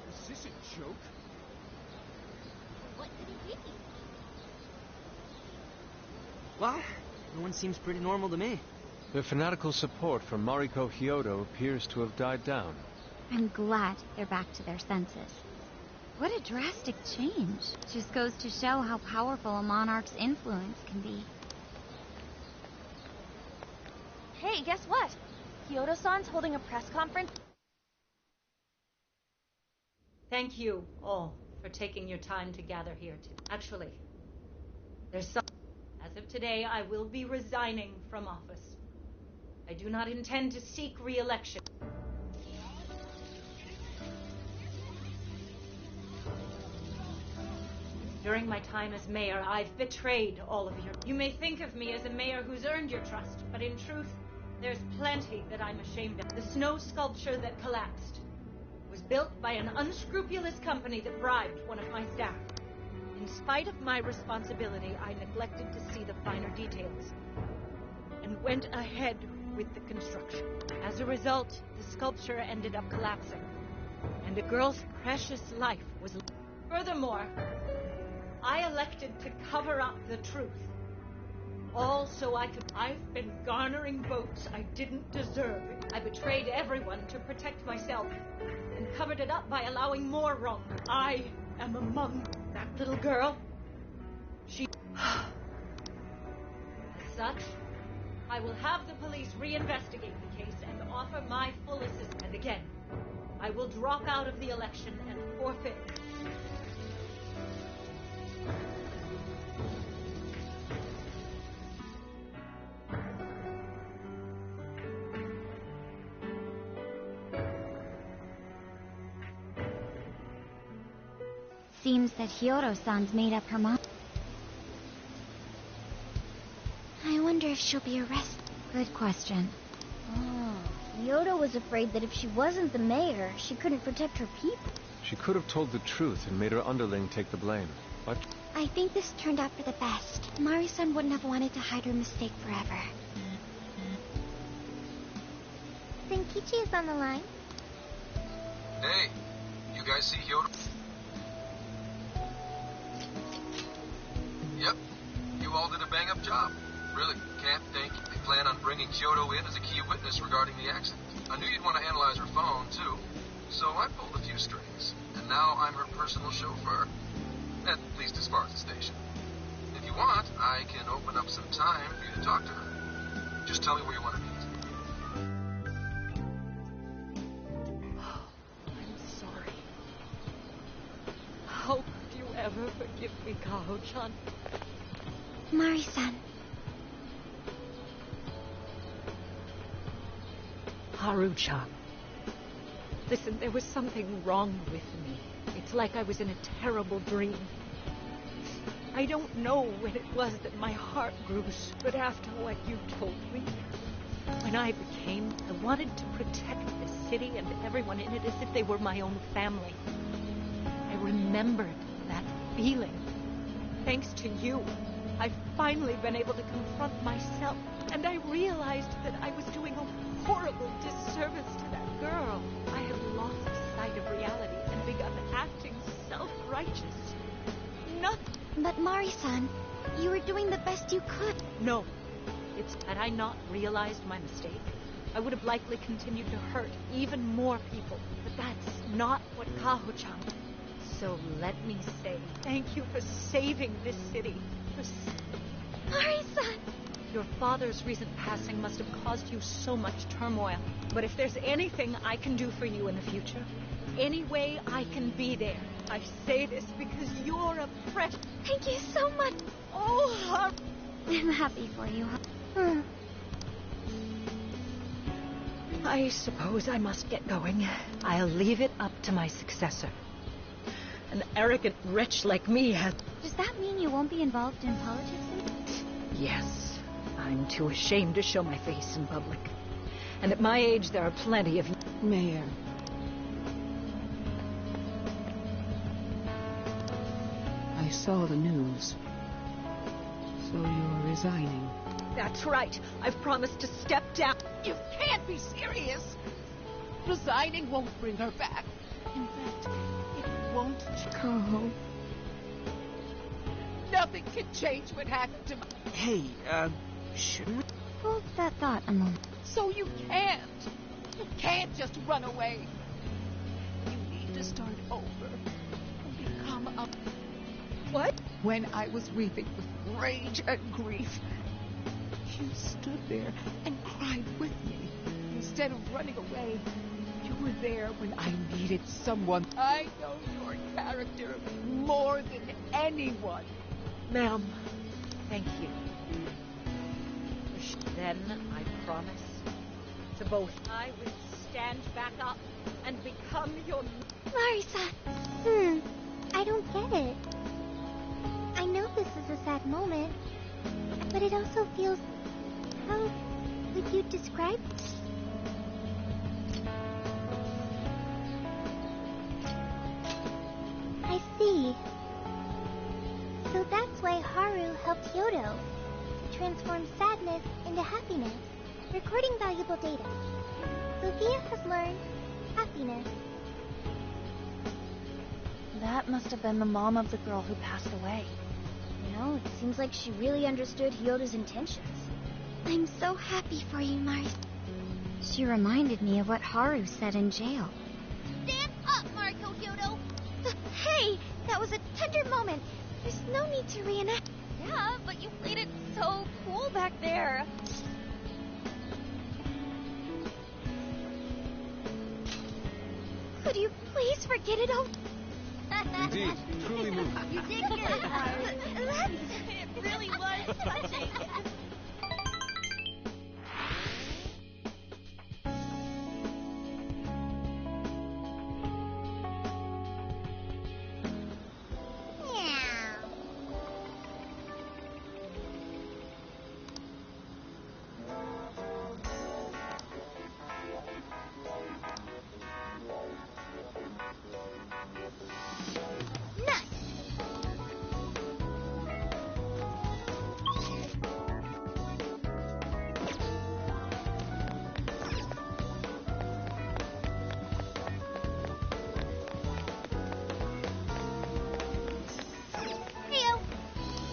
Is this a joke? What could it be? Well, everyone seems pretty normal to me. Their fanatical support for Mariko Hyodo appears to have died down. I'm glad they're back to their senses. What a drastic change. Just goes to show how powerful a monarch's influence can be. Hey, guess what? Kyoto-san's holding a press conference. Thank you all for taking your time to gather here. Actually, there's some... As of today, I will be resigning from office. I do not intend to seek re-election. During my time as mayor, I've betrayed all of you. You may think of me as a mayor who's earned your trust, but in truth, there's plenty that I'm ashamed of. The snow sculpture that collapsed was built by an unscrupulous company that bribed one of my staff. In spite of my responsibility, I neglected to see the finer details and went ahead with the construction. As a result, the sculpture ended up collapsing, and a girl's precious life was... Furthermore, I elected to cover up the truth. All so I could... I've been garnering votes I didn't deserve. I betrayed everyone to protect myself and covered it up by allowing more wrong. I am among that little girl. She... As such, I will have the police reinvestigate the case and offer my full assistance. And again, I will drop out of the election and forfeit. Seems that Hyodo-san's made up her mind. I wonder if she'll be arrested. Good question. Yoda was afraid that if she wasn't the mayor, she couldn't protect her people. She could have told the truth and made her underling take the blame, but... I think this turned out for the best. Mari-san wouldn't have wanted to hide her mistake forever. Senkichi is on the line. Hey, you guys see Hyodo? Yep, you all did a bang-up job. Really, can't thank you. They plan on bringing Kyoto in as a key witness regarding the accident. I knew you'd want to analyze her phone, too. So I pulled a few strings, and now I'm her personal chauffeur. At least as far as the station. If you want, I can open up some time for you to talk to her. Just tell me where you want to meet. I'm sorry. How could you ever forgive me, Kaho-chan? Mari-san. Haru-chan. Listen, there was something wrong with me. It's like I was in a terrible dream. I don't know when it was that my heart grew, but after what you told me, when I wanted to protect the city and everyone in it as if they were my own family. I remembered that feeling. Thanks to you, I've finally been able to confront myself, and I realized that I was doing a horrible disservice to that girl. I had lost sight of reality and begun acting self-righteous. Nothing. But Mari-san, you were doing the best you could. No. Had I not realized my mistake, I would have likely continued to hurt even more people. But that's not what Kaho-chan... So let me say thank you for saving this city. Mari-san! Your father's recent passing must have caused you so much turmoil. But if there's anything I can do for you in the future, any way I can be there. I say this because you're a precious... Thank you so much. Oh, I'm happy for you. I suppose I must get going. I'll leave it up to my successor. An arrogant wretch like me has... Does that mean you won't be involved in politics? Yes. I'm too ashamed to show my face in public. And at my age, there are plenty of... Mayor. I saw the news. So you're resigning. That's right. I've promised to step down. You can't be serious. Resigning won't bring her back. In fact, it won't. Carl. Nothing can change what happened to my... Hey, shouldn't we? Hold that thought a moment. So you can't. You can't just run away. You need to start over and become a... What? When I was weeping with rage and grief, you stood there and cried with me. Instead of running away, you were there when I needed someone. I know your character more than anyone. Ma'am, thank you. Then I promise to both I will stand back up and become your... Marisa! I don't get it. I know this is a sad moment, but it also feels... How would you describe it? I see. So that's why Haru helped Yodo transform sadness into happiness, recording valuable data. Sophia has learned happiness. That must have been the mom of the girl who passed away. You know, it seems like she really understood Hyodo's intentions. I'm so happy for you, Mars. She reminded me of what Haru said in jail. Stand up, Mariko Hyodo! Hey, that was a tender moment. There's no need to reenact. Yeah, but you played it so cool back there. Could you please forget it all? Indeed, truly moving. You did good, Haru. It really was touching.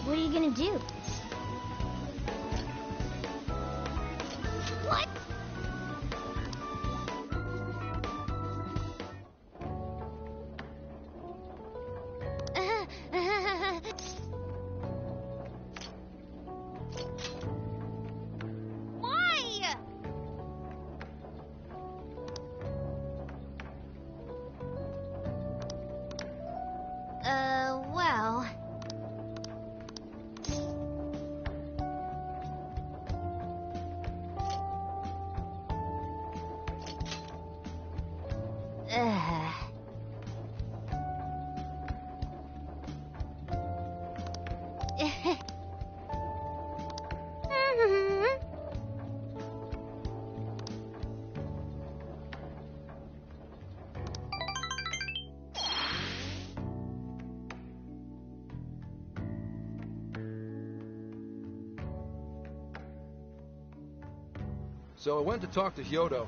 What are you gonna do? What? Why? Well... So I went to talk to Hyodo.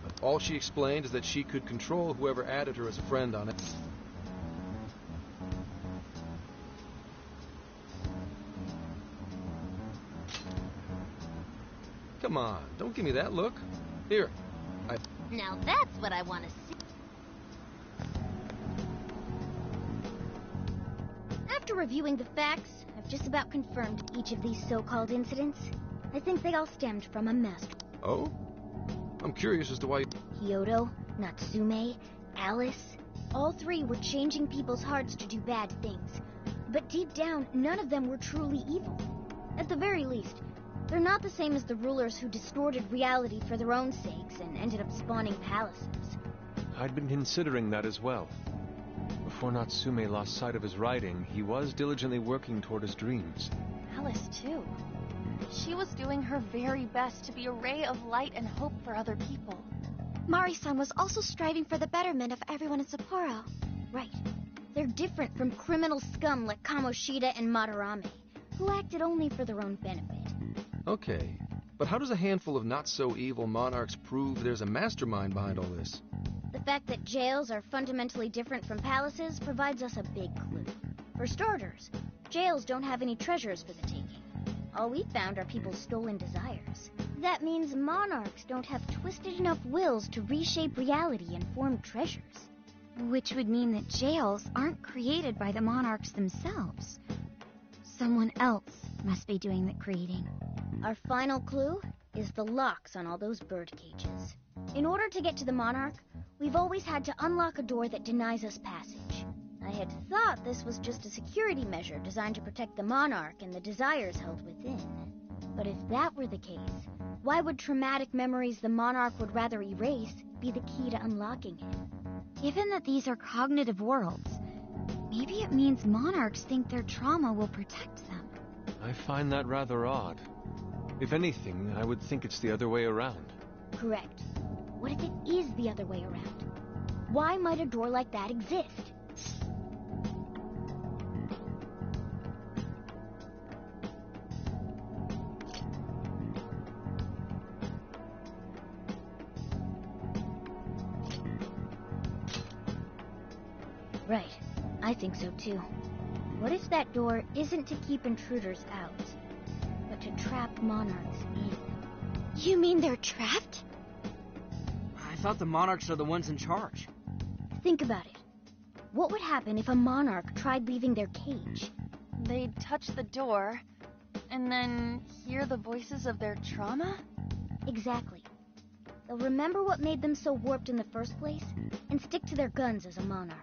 But all she explained is that she could control whoever added her as a friend on it. Come on, don't give me that look. Here, Now that's what I want to see. After reviewing the facts, I've just about confirmed each of these so-called incidents. I think they all stemmed from a master. Oh? I'm curious as to why... Hyodo, Natsume, Alice. All three were changing people's hearts to do bad things. But deep down, none of them were truly evil. At the very least, they're not the same as the rulers who distorted reality for their own sakes and ended up spawning palaces. I'd been considering that as well. Before Natsume lost sight of his writing, he was diligently working toward his dreams. Alice, too. She was doing her very best to be a ray of light and hope for other people. Mari-san was also striving for the betterment of everyone in Sapporo. Right. They're different from criminal scum like Kamoshida and Madarame, who acted only for their own benefit. Okay, but how does a handful of not-so-evil monarchs prove there's a mastermind behind all this? The fact that jails are fundamentally different from palaces provides us a big clue. For starters, jails don't have any treasures for the taking. All we found are people's stolen desires. That means monarchs don't have twisted enough wills to reshape reality and form treasures. Which would mean that jails aren't created by the monarchs themselves. Someone else must be doing the creating. Our final clue is the locks on all those bird cages. In order to get to the monarch, we've always had to unlock a door that denies us passage. I had thought this was just a security measure designed to protect the monarch and the desires held within. But if that were the case, why would traumatic memories the monarch would rather erase be the key to unlocking it? Given that these are cognitive worlds, maybe it means monarchs think their trauma will protect them. I find that rather odd. If anything, I would think it's the other way around. Correct. What if it is the other way around? Why might a door like that exist? Right. I think so too. What if that door isn't to keep intruders out, but to trap monarchs in? You mean they're trapped? I thought the monarchs are the ones in charge. Think about it. What would happen if a monarch tried leaving their cage? They'd touch the door, and then hear the voices of their trauma? Exactly. They'll remember what made them so warped in the first place, and stick to their guns as a monarch.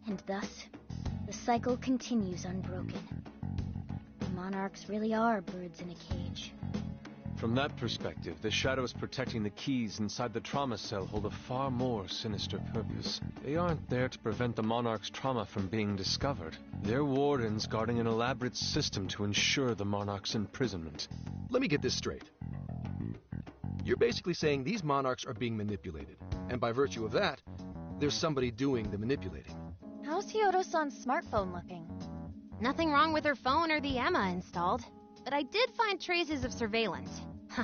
And thus, the cycle continues unbroken. The monarchs really are birds in a cage. From that perspective, the shadows protecting the keys inside the trauma cell hold a far more sinister purpose. They aren't there to prevent the monarch's trauma from being discovered. They're wardens guarding an elaborate system to ensure the monarch's imprisonment. Let me get this straight. You're basically saying these monarchs are being manipulated, and by virtue of that, there's somebody doing the manipulating. How's Hyodo-san's smartphone looking? Nothing wrong with her phone or the Emma installed. But I did find traces of surveillance. Huh,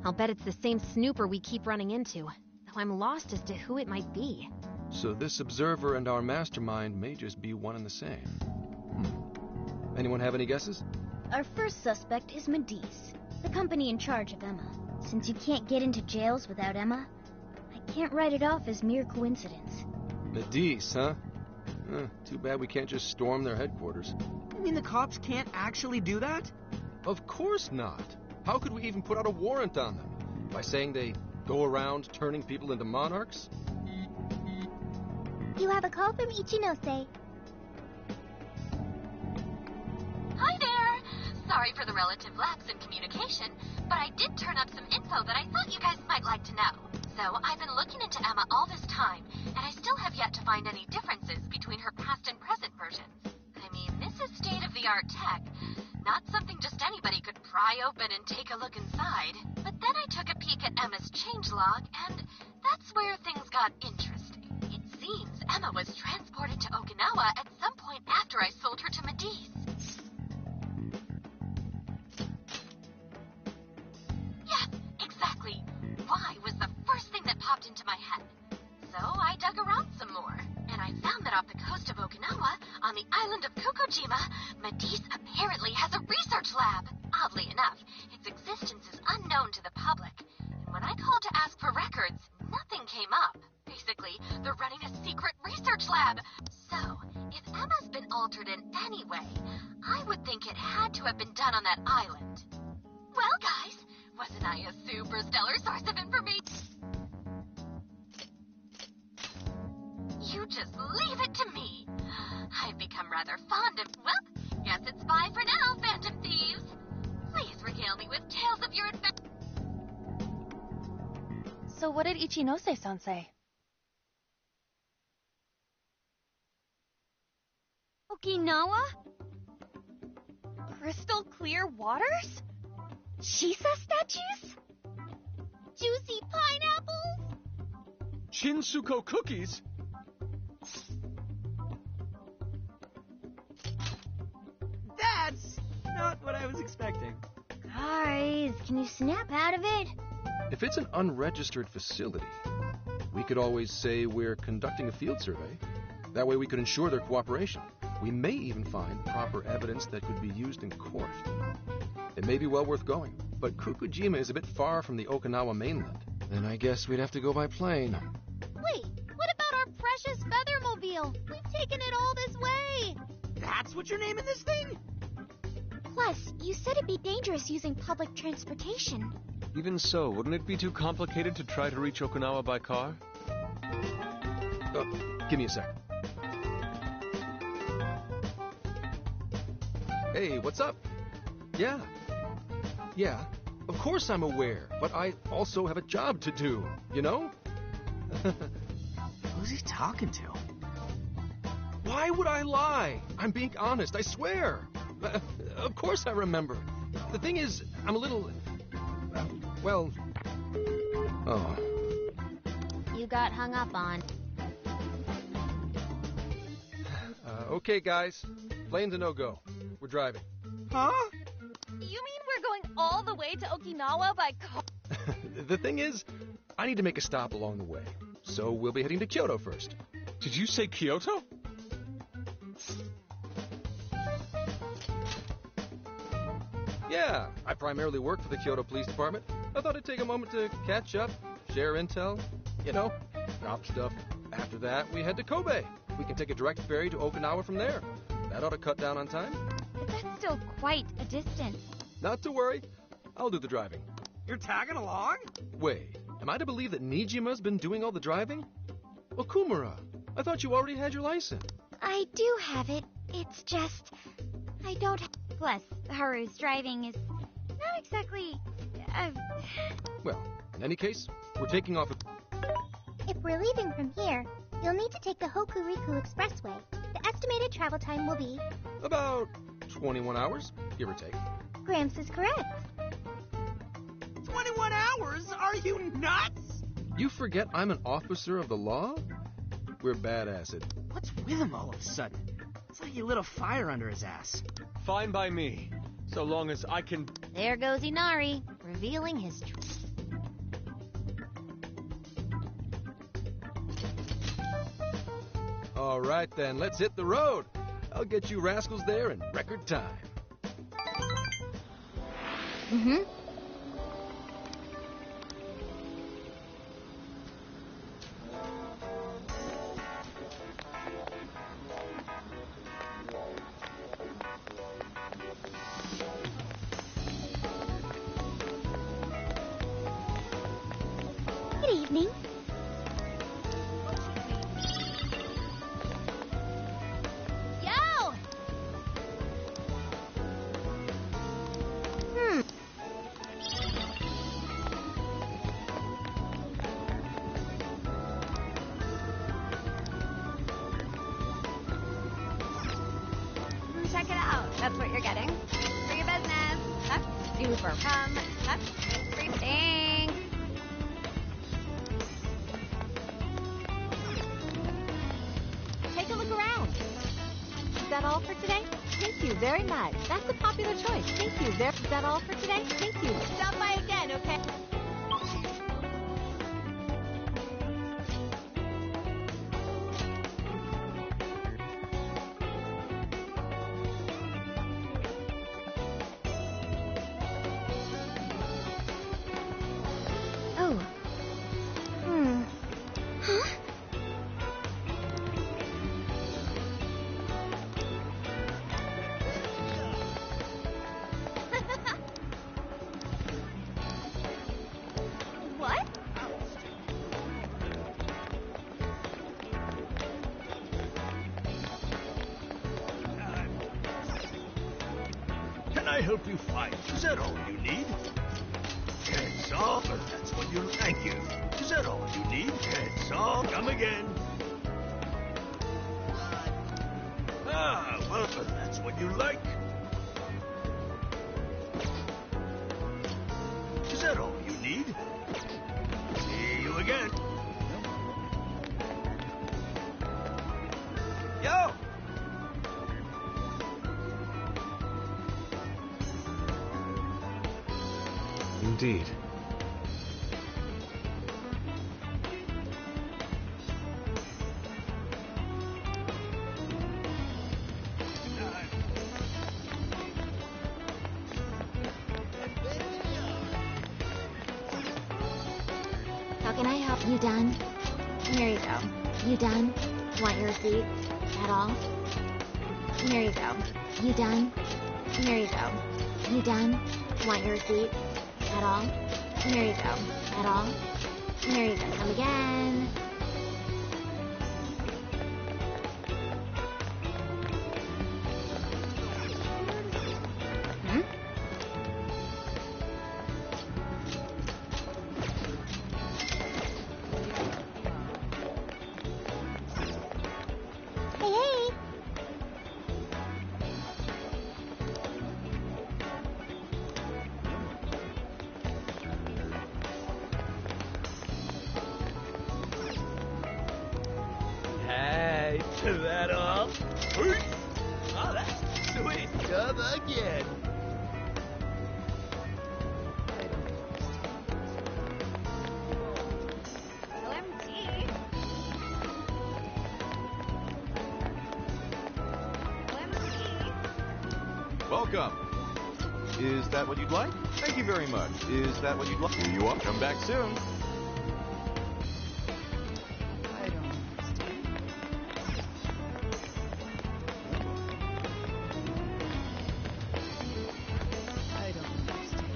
I'll bet it's the same snooper we keep running into, though I'm lost as to who it might be. So this observer and our mastermind may just be one and the same. Anyone have any guesses? Our first suspect is Medice, the company in charge of Emma. Since you can't get into jails without Emma, I can't write it off as mere coincidence. Medice, huh? Too bad we can't just storm their headquarters. You mean the cops can't actually do that? Of course not. How could we even put out a warrant on them? By saying they go around turning people into monarchs? You have a call from Ichinose. Hi there! Sorry for the relative lapse in communication, but I did turn up some info that I thought you guys might like to know. So, I've been looking into Emma all this time, and I still have yet to find any differences between her past and present versions. I mean, this is state-of-the-art tech, not something just anybody could pry open and take a look inside. But then I took a peek at Emma's changelog, and that's where things got interesting. It seems Emma was transported to Okinawa at some point after I sold her to Medice. Yes, exactly. Why was the first thing that popped into my head. So I dug around some more, and I found that off the coast of Okinawa, on the island of Kokojima, Medice apparently has a research lab. Oddly enough, its existence is unknown to the public, and when I called to ask for records, nothing came up. Basically, they're running a secret research lab. So, if Emma's been altered in any way, I would think it had to have been done on that island. Well, guys, wasn't I a super stellar source of information? You just leave it to me. I've become rather fond of... Well, guess it's bye for now, Phantom Thieves. Please regale me with tales of your adventures. So what did Ichinose-san say? Okinawa? Crystal clear waters? Shisa statues? Juicy pineapples? Shinsuko cookies? That's not what I was expecting. Guys, can you snap out of it? If it's an unregistered facility, we could always say we're conducting a field survey. That way we could ensure their cooperation. We may even find proper evidence that could be used in court. It may be well worth going, but Kokujima is a bit far from the Okinawa mainland. Then I guess we'd have to go by plane. Wait, what about our precious feathermobile? We've taken it all this way. That's what you're naming this thing? Plus, you said it'd be dangerous using public transportation. Even so, wouldn't it be too complicated to try to reach Okinawa by car? Give me a sec. Hey, what's up? Yeah, of course I'm aware, but I also have a job to do, you know? Who's he talking to? Why would I lie? I'm being honest, I swear. Of course I remember. The thing is, I'm a little... Oh. You got hung up on. Okay, guys. Plane's a no-go. We're driving. Huh? You mean we're going all the way to Okinawa by car? The thing is, I need to make a stop along the way. So we'll be heading to Kyoto first. Did you say Kyoto? Yeah, I primarily work for the Kyoto Police Department. I thought I'd take a moment to catch up, share intel, drop stuff. After that, we head to Kobe. We can take a direct ferry to Okinawa from there. That ought to cut down on time. But that's still quite a distance. Not to worry. I'll do the driving. You're tagging along? Wait, am I to believe that Nijima's been doing all the driving? Okumura, I thought you already had your license. I do have it. It's just... I don't... Plus, Haru's driving is not exactly... Well, in any case, we're taking off... If we're leaving from here, you'll need to take the Hokuriku Expressway. The estimated travel time will be... About 21 hours, give or take. Gramps is correct. 21 hours? Are you nuts? You forget I'm an officer of the law? We're badasses. What's with him all of a sudden? It's like he lit a fire under his ass. Fine by me, so long as I can... There goes Inari, revealing his truth. All right, then, let's hit the road. I'll get you rascals there in record time. Mm-hmm. Good evening. Yo! Check it out. That's what you're getting. For your business. That's super fun. That's free. Thanks. Take a look around. Is that all for today? Thank you very much. That's a popular choice. Thank you. Is that all for today? Thank you. Stop by again, okay? Oh. Huh? I help you fight? Is that all you need? It's all, but that's what you thank you. Is that all you need? It's all. Come again. Ah, well, but that's what you like. Is that all you need? See you again. Yo! Indeed. How can I help? You done? Here you go. You done? Want your receipt? At all? Here you go. You done? Here you go. You done? Want your receipt? At all? Here you go. At all? Here you go. Come again. Hmm? Hey, hey! Hey, is that all? Oh, that's sweet. Come again. OMG. OMG. Welcome. Is that what you'd like? Thank you very much. Is that what you'd like? Here you are. Come back soon. I don't understand. I don't understand.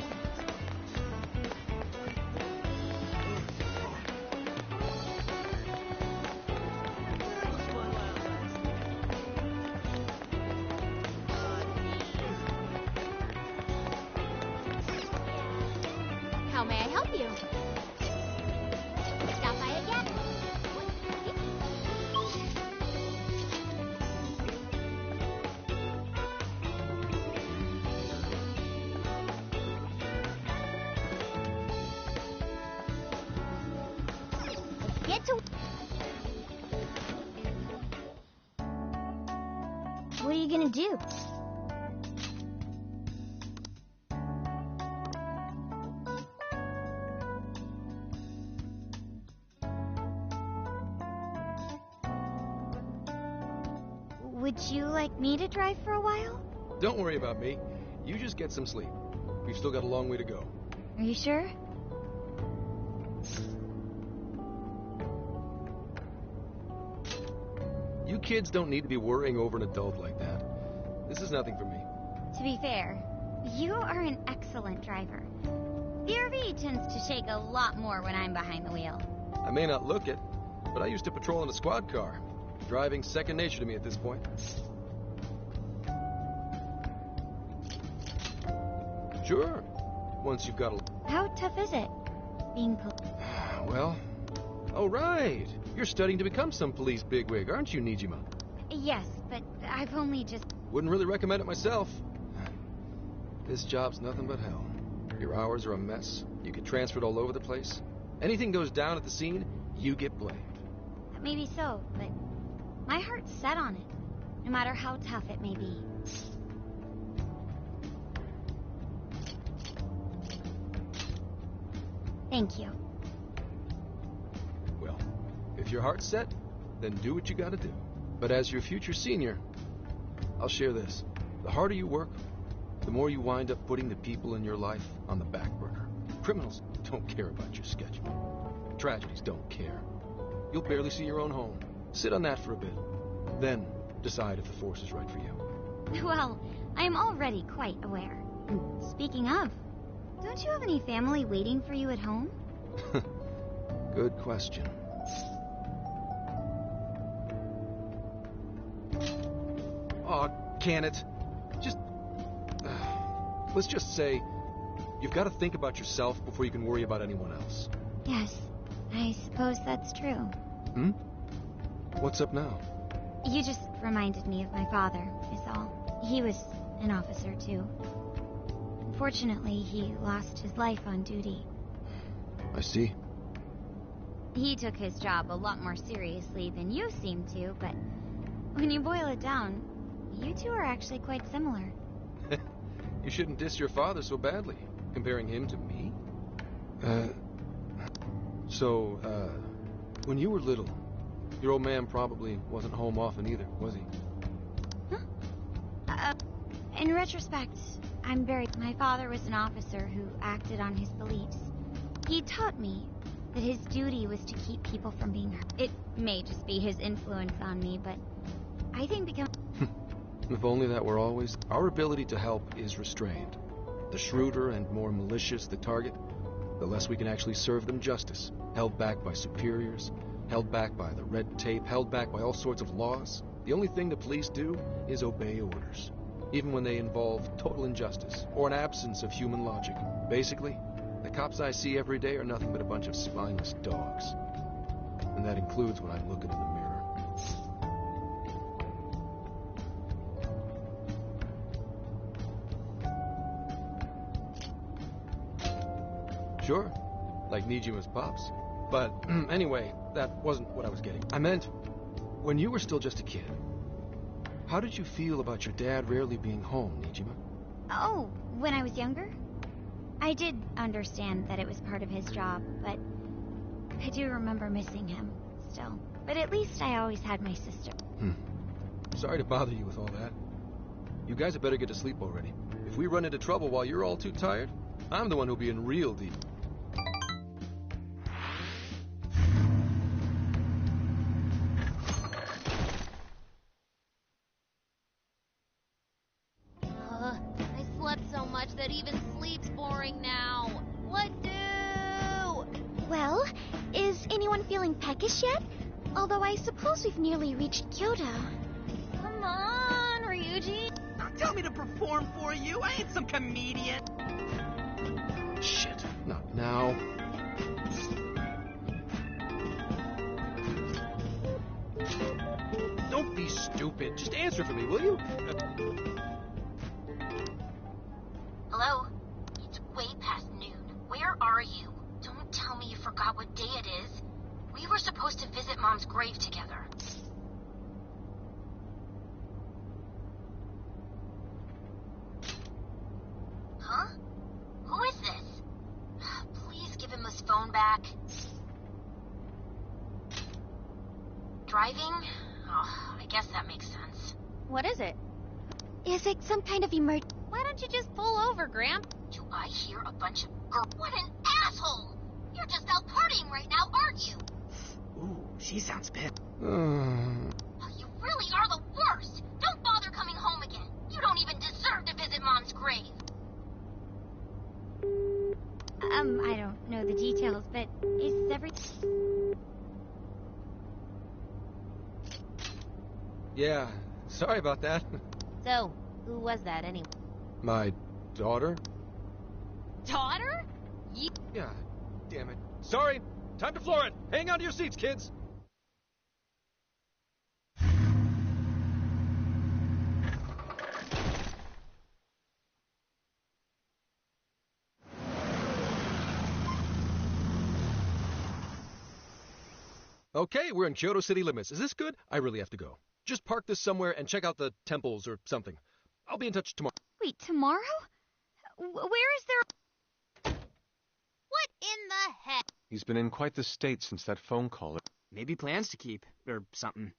How may I help you? Stop by again. Let's get to... What are you gonna do? Would you like me to drive for a while? Don't worry about me. You just get some sleep. We've still got a long way to go. Are you sure? You kids don't need to be worrying over an adult like that. This is nothing for me. To be fair, you are an excellent driver. The RV tends to shake a lot more when I'm behind the wheel. I may not look it, but I used to patrol in a squad car. Driving's second nature to me at this point. Sure. Once you've got a... How tough is it? Being Well... Oh, right. You're studying to become some police bigwig, aren't you, Nijima? Yes, but I've only just... Wouldn't really recommend it myself. This job's nothing but hell. Your hours are a mess. You get transferred all over the place. Anything goes down at the scene, you get blamed. Maybe so, but my heart's set on it, no matter how tough it may be. Thank you. Well, if your heart's set, then do what you gotta do. But as your future senior, I'll share this. The harder you work, the more you wind up putting the people in your life on the back burner. Criminals don't care about your schedule. Tragedies don't care. You'll barely see your own home. Sit on that for a bit. Then decide if the force is right for you. Well, I am already quite aware. Speaking of, don't you have any family waiting for you at home? Good question. Oh, can it? Just... Let's just say, you've got to think about yourself before you can worry about anyone else. Yes, I suppose that's true. Hmm? What's up now? You just reminded me of my father, is all. He was an officer, too. Unfortunately, he lost his life on duty. I see. He took his job a lot more seriously than you seem to, but when you boil it down, you two are actually quite similar. You shouldn't diss your father so badly, comparing him to me. When you were little, your old man probably wasn't home often either, was he? Huh? In retrospect, My father was an officer who acted on his beliefs. He taught me that his duty was to keep people from being hurt. It may just be his influence on me, but I think If only that were always. Our ability to help is restrained. The shrewder and more malicious the target, the less we can actually serve them justice. Held back by superiors, held back by the red tape, held back by all sorts of laws. The only thing the police do is obey orders, even when they involve total injustice or an absence of human logic. Basically, the cops I see every day are nothing but a bunch of spineless dogs. And that includes when I'm looking in the mirror. Sure, like Nijima's pops. But anyway, that wasn't what I was getting. I meant, when you were still just a kid, how did you feel about your dad rarely being home, Nijima? Oh, when I was younger? I did understand that it was part of his job, but I do remember missing him still. But at least I always had my sister. Sorry to bother you with all that. You guys had better get to sleep already. If we run into trouble while you're all too tired, I'm the one who'll be in real deep. I slept so much that even sleep's boring now. What do? Well, is anyone feeling peckish yet? Although I suppose we've nearly reached Kyoto. Come on, Ryuji. Don't tell me to perform for you. I ain't some comedian. Shit, not now. Don't be stupid. Just answer for me, will you? Hello? It's way past noon. Where are you? Don't tell me you forgot what day it is. We were supposed to visit Mom's grave together. Huh? Who is this? Please give him his phone back. Driving? Oh, I guess that makes sense. What is it? Is it some kind of emergency? Why don't you just pull over, Gramp? Do I hear a bunch of girls? What an asshole! You're just out partying right now, aren't you? Ooh, she sounds pissed. You really are the worst! Don't bother coming home again. You don't even deserve to visit Mom's grave. I don't know the details, but is Yeah, sorry about that. So, who was that anyway? My daughter? Daughter? Yeah, damn it. Sorry, time to floor it. Hang on to your seats, kids. Okay, we're in Kyoto city limits. Is this good? I really have to go. Just park this somewhere and check out the temples or something. I'll be in touch tomorrow. Wait, tomorrow? Where is there... What in the heck? He's been in quite the state since that phone call. Maybe plans to keep, or something.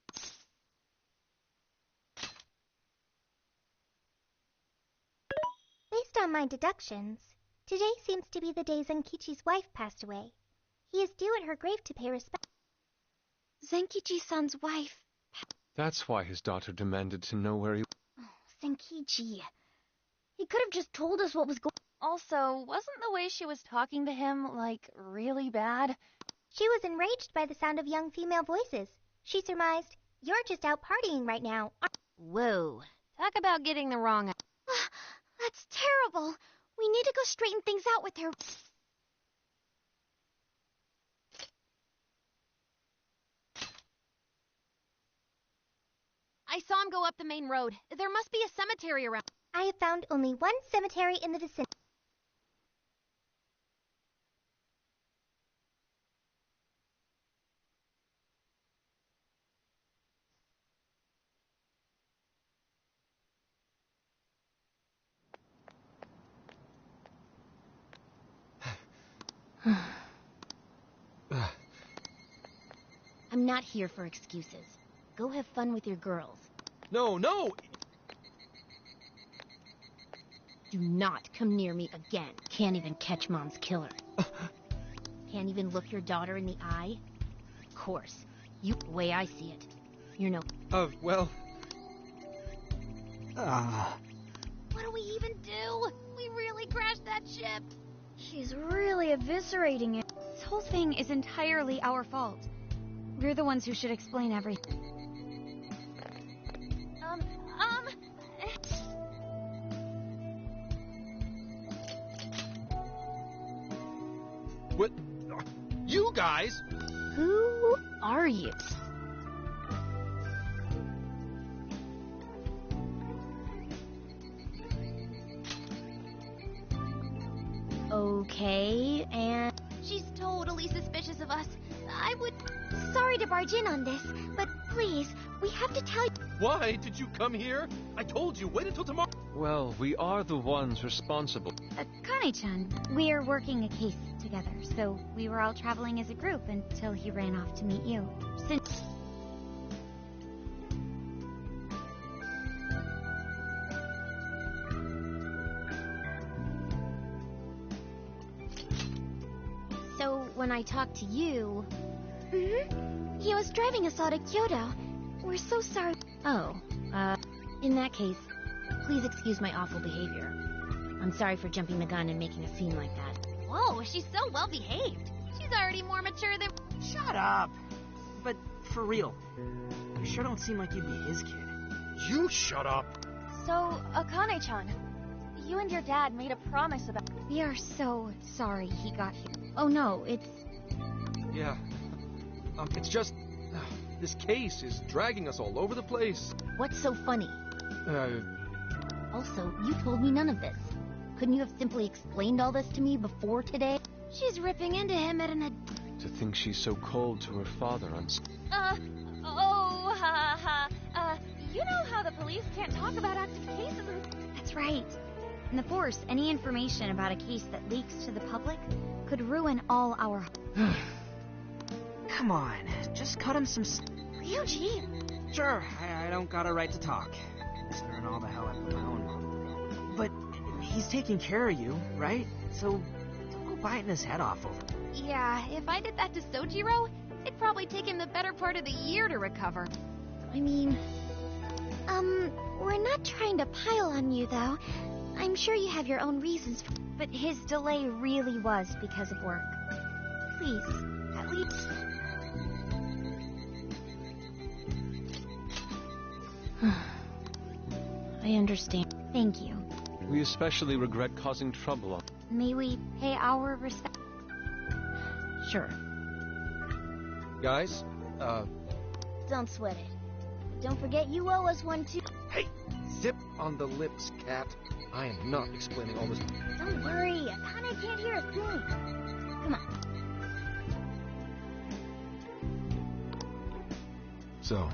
Based on my deductions, today seems to be the day Zenkichi's wife passed away. He is due at her grave to pay respect. Zenkichi-san's wife. That's why his daughter demanded to know where he... Zenkichi. He could have just told us what was going... Also, wasn't the way she was talking to him, like, really bad? She was enraged by the sound of young female voices. She surmised, "You're just out partying right now." Whoa. Talk about getting the wrong... That's terrible. straighten things out with her. I saw him go up the main road. There must be a cemetery around. I have found only one cemetery in the vicinity. I'm not here for excuses. Go have fun with your girls. No, no! Do not come near me again. Can't even catch Mom's killer. Can't even look your daughter in the eye? Of course. The way I see it. You're no... Well... What do we even do? We really crashed that ship. She's really eviscerating it. This whole thing is entirely our fault. We're the ones who should explain everything. What? You guys? Who are you? Okay, and... She's totally suspicious of us. I would... Sorry to barge in on this, but please, we have to tell you... Why did you come here? I told you, wait until tomorrow. Well, we are the ones responsible. Kane-chan, we're working a case together, so we were all traveling as a group until he ran off to meet you. Since... So, when I talked to you... Mm-hmm. He was driving us all to Kyoto. We're so sorry. Oh, in that case, please excuse my awful behavior. I'm sorry for jumping the gun and making a scene like that. Whoa, she's so well behaved. She's already more mature than... Shut up! But for real, you sure don't seem like you'd be his kid. You shut up! So, Akane-chan, you and your dad made a promise about... We are so sorry he got here. Oh no, it's... Yeah. It's just... this case is dragging us all over the place. What's so funny? Also, you told me none of this. Couldn't you have simply explained all this to me before today? She's ripping into him at an... To think she's so cold to her father on... You know how the police can't talk about active cases That's right. In the Force, any information about a case that leaks to the public could ruin all our... Come on, just cut him some... Ryuji! Sure, I don't got a right to talk, considering all the hell I put my own mom. But he's taking care of you, right? So don't go biting his head off over... Yeah, if I did that to Sojiro, it'd probably take him the better part of the year to recover. I mean... we're not trying to pile on you, though. I'm sure you have your own reasons, but his delay really was because of work. Please, at least... I understand. Thank you. We especially regret causing trouble. May we pay our respect? Sure. Guys, Don't sweat it. Don't forget you owe us one too. Hey, zip on the lips, cat. I am not explaining all this. Don't worry, Akane can't hear a thing. Come on. So,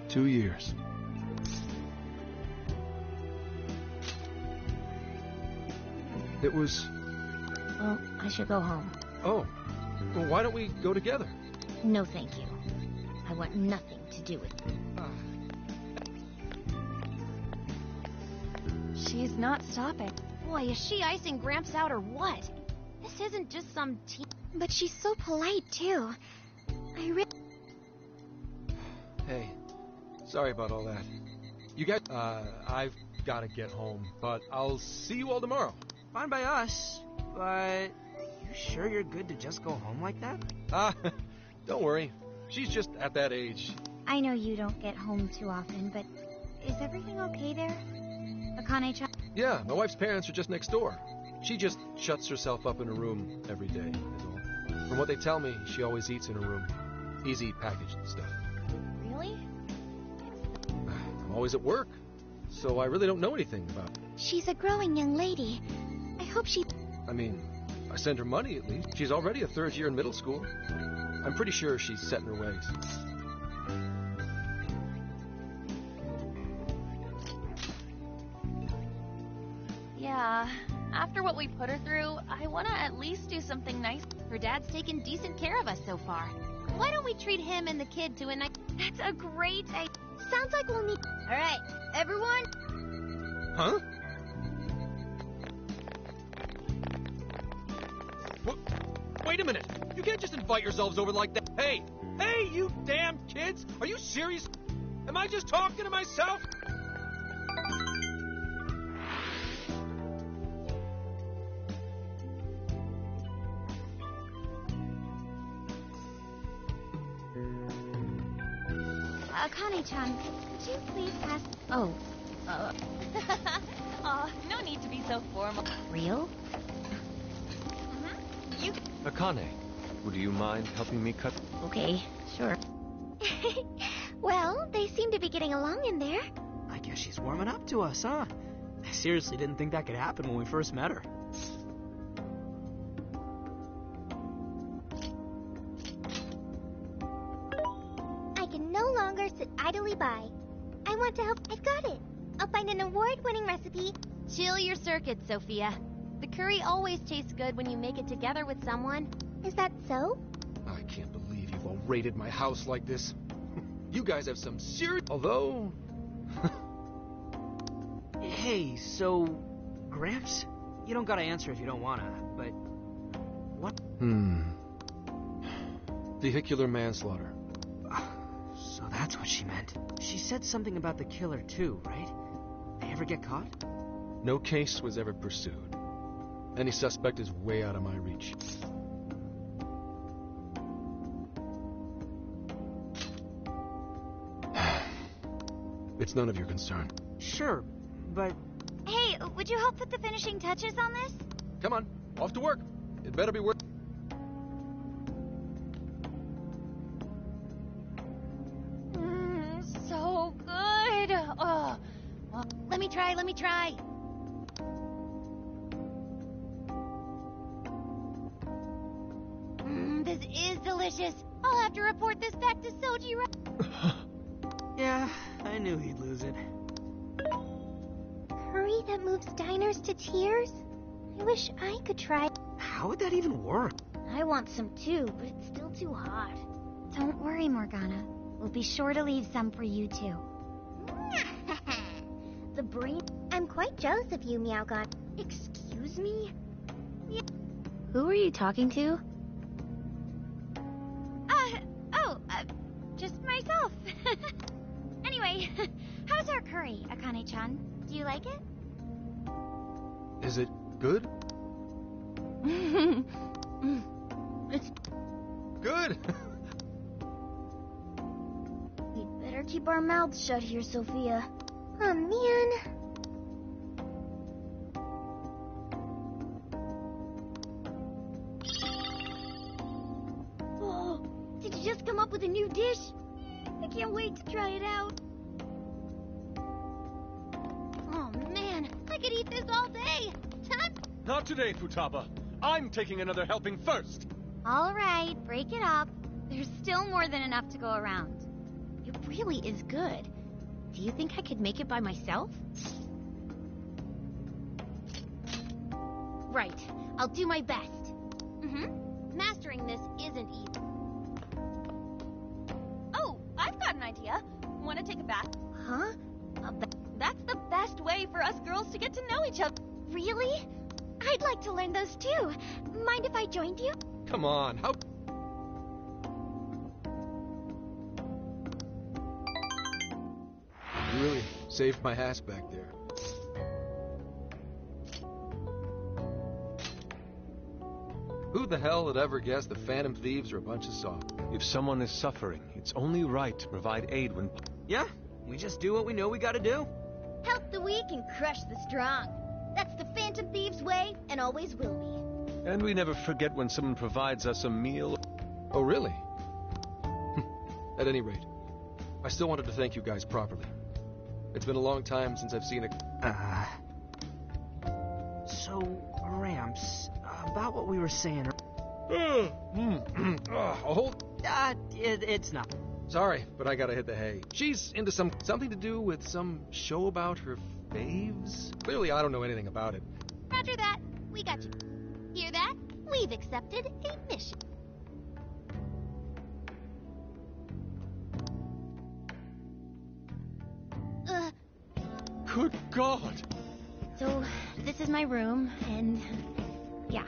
2 years. It was... Well, I should go home. Oh, well, why don't we go together? No, thank you. I want nothing to do with it. She's not stopping. Boy, is she icing Gramps out or what? This isn't just some teen... But she's so polite, too. Hey, sorry about all that. You guys... I've gotta get home, but I'll see you all tomorrow. Fine by us, but... You sure you're good to just go home like that? Don't worry. She's just at that age. I know you don't get home too often, but is everything okay there? Akane-chan? Yeah, my wife's parents are just next door. She just shuts herself up in her room every day, is all. From what they tell me, she always eats in her room. Easy packaged stuff. Really? I'm always at work, so I really don't know anything about it. She's a growing young lady. I hope she... I mean, I send her money at least. She's already a third year in middle school. I'm pretty sure she's set in her ways. Yeah, after what we put her through, I want to at least do something nice. Her dad's taken decent care of us so far. Why don't we treat him and the kid to a nice... That's a great idea. Sounds like we'll need... All right, everyone. Huh? Wait a minute! You can't just invite yourselves over like that. Hey! Hey, you damn kids! Are you serious? Am I just talking to myself? Akane-chan, could you please pass... Oh, no need to be so formal. real? You... Akane, would you mind helping me cut? Okay, sure. Well, they seem to be getting along in there. I guess she's warming up to us, huh? I seriously didn't think that could happen when we first met her. I can no longer sit idly by. I want to help. I've got it. I'll find an award-winning recipe. Chill your circuits, Sophia. The curry always tastes good when you make it together with someone. Is that so? I can't believe you've all raided my house like this. You guys have some serious... Although... Hey, so... Gramps? You don't gotta answer if you don't wanna, but... What? Vehicular manslaughter. So that's what she meant. She said something about the killer too, right? They ever get caught? No case was ever pursued. Any suspect is way out of my reach. It's none of your concern. Sure, but... Hey, would you help put the finishing touches on this? Come on, off to work. It better be worth... So good. Oh, let me try. This is delicious. I'll have to report this back to Soji. Yeah, I knew he'd lose it. Curry that moves diners to tears? I wish I could try. How would that even work? I want some too, but it's still too hot. Don't worry, Morgana. We'll be sure to leave some for you too. The brain... I'm quite jealous of you, Meowgon. Excuse me? Who are you talking to? Just myself. Anyway, how's our curry, Akane-chan? Do you like it? Is it good? It's good! We'd better keep our mouths shut here, Sophia. Oh, man. Oh, did you just come up with a new dish? I can't wait to try it out. Oh, man. I could eat this all day. Not today, Futaba. I'm taking another helping first. All right, break it up. There's still more than enough to go around. It really is good. Do you think I could make it by myself? Right. I'll do my best. Mastering this isn't easy. Oh, I've got an idea. Want to take a bath? Huh? That's the best way for us girls to get to know each other. Really? I'd like to learn those too. Mind if I joined you? Come on, how... You really saved my ass back there. Who the hell would ever guess the Phantom Thieves are a bunch of soft? If someone is suffering, it's only right to provide aid when... Yeah, we just do what we know we gotta do. Help the weak and crush the strong. That's the Phantom Thieves way, and always will be. And we never forget when someone provides us a meal. Oh, really? At any rate, I still wanted to thank you guys properly. It's been a long time since I've seen a... So, Ramps, about what we were saying... It's not. Sorry, but I gotta hit the hay. She's into something to do with some show about her faves? Clearly, I don't know anything about it. Roger that. We got you. Hear that? We've accepted a mission. Good God! So, this is my room, and... yeah.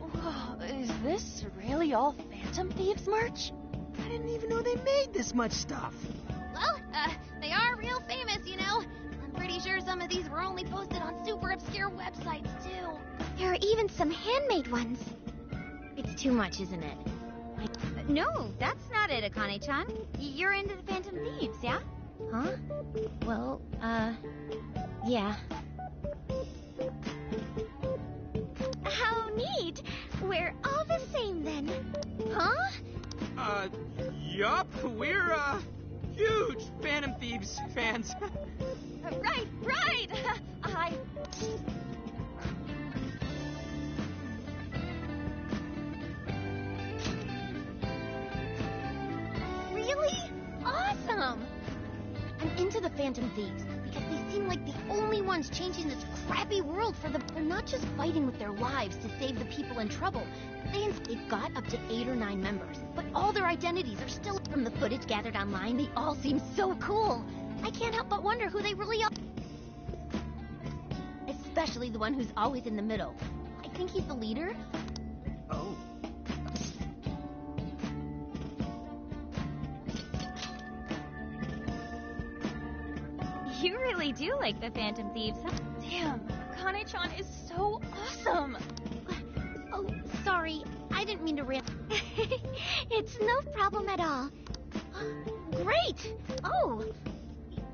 Whoa, is this really all Phantom Thieves merch? I didn't even know they made this much stuff. Well, they are real famous, you know. I'm pretty sure some of these were only posted on super obscure websites, too. There are even some handmade ones. It's too much, isn't it? No, that's not it, Akane-chan. You're into the Phantom Thieves, yeah? Huh? Well, yeah. How neat! We're all the same then. Huh? Yup, we're, huge Phantom Thieves fans. Right! Really? Awesome! I'm into the Phantom Thieves because they seem like the only ones changing this crappy world for the... They're not just fighting with their lives to save the people in trouble. They've got up to 8 or 9 members, but all their identities are still... From the footage gathered online, they all seem so cool. I can't help but wonder who they really are. Especially the one who's always in the middle. I think he's the leader. Oh. You really do like the Phantom Thieves, huh? Damn, Akane-chan is so awesome! Oh, sorry. I didn't mean to rant. It's no problem at all. Great! Oh,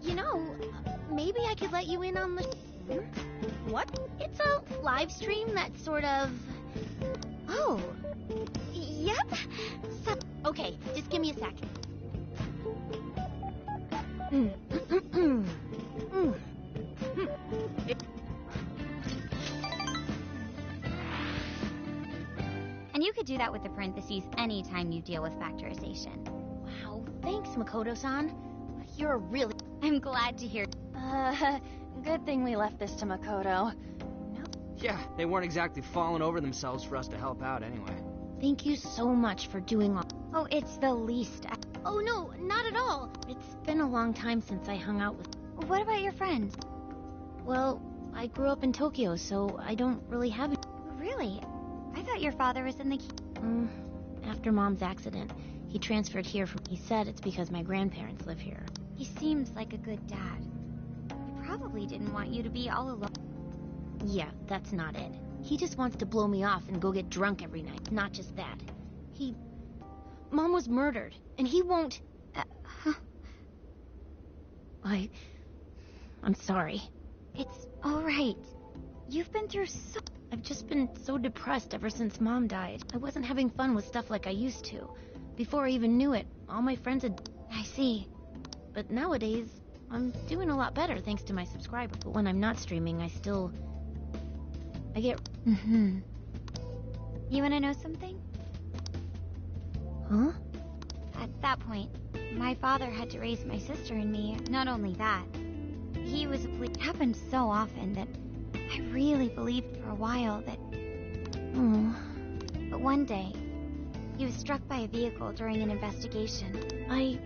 you know, maybe I could let you in on the... What? It's a live stream that's sort of... Oh. Yep. So Okay, just give me a sec. And you could do that with the parentheses anytime you deal with factorization. Wow, thanks, Makoto-san. You're really... I'm glad to hear. Good thing we left this to Makoto. Yeah, they weren't exactly falling over themselves for us to help out anyway. Thank you so much for doing all... Oh, it's the least. Oh, no, not at all. It's been a long time since I hung out with... What about your friends? Well, I grew up in Tokyo, so I don't really have... Really? I thought your father was in the... After Mom's accident, he transferred here from... He said it's because my grandparents live here. He seems like a good dad. He probably didn't want you to be all alone. Yeah, that's not it. He just wants to blow me off and go get drunk every night. Not just that. Mom was murdered, and he won't... I'm sorry. It's all right. You've been through so... I've just been so depressed ever since Mom died. I wasn't having fun with stuff like I used to. Before I even knew it, all my friends had... I see. But nowadays, I'm doing a lot better thanks to my subscribers. But when I'm not streaming, I get... You want to know something? Huh? At that point, my father had to raise my sister and me. Not only that, he was a police... It happened so often that I really believed for a while that... But one day, he was struck by a vehicle during an investigation. I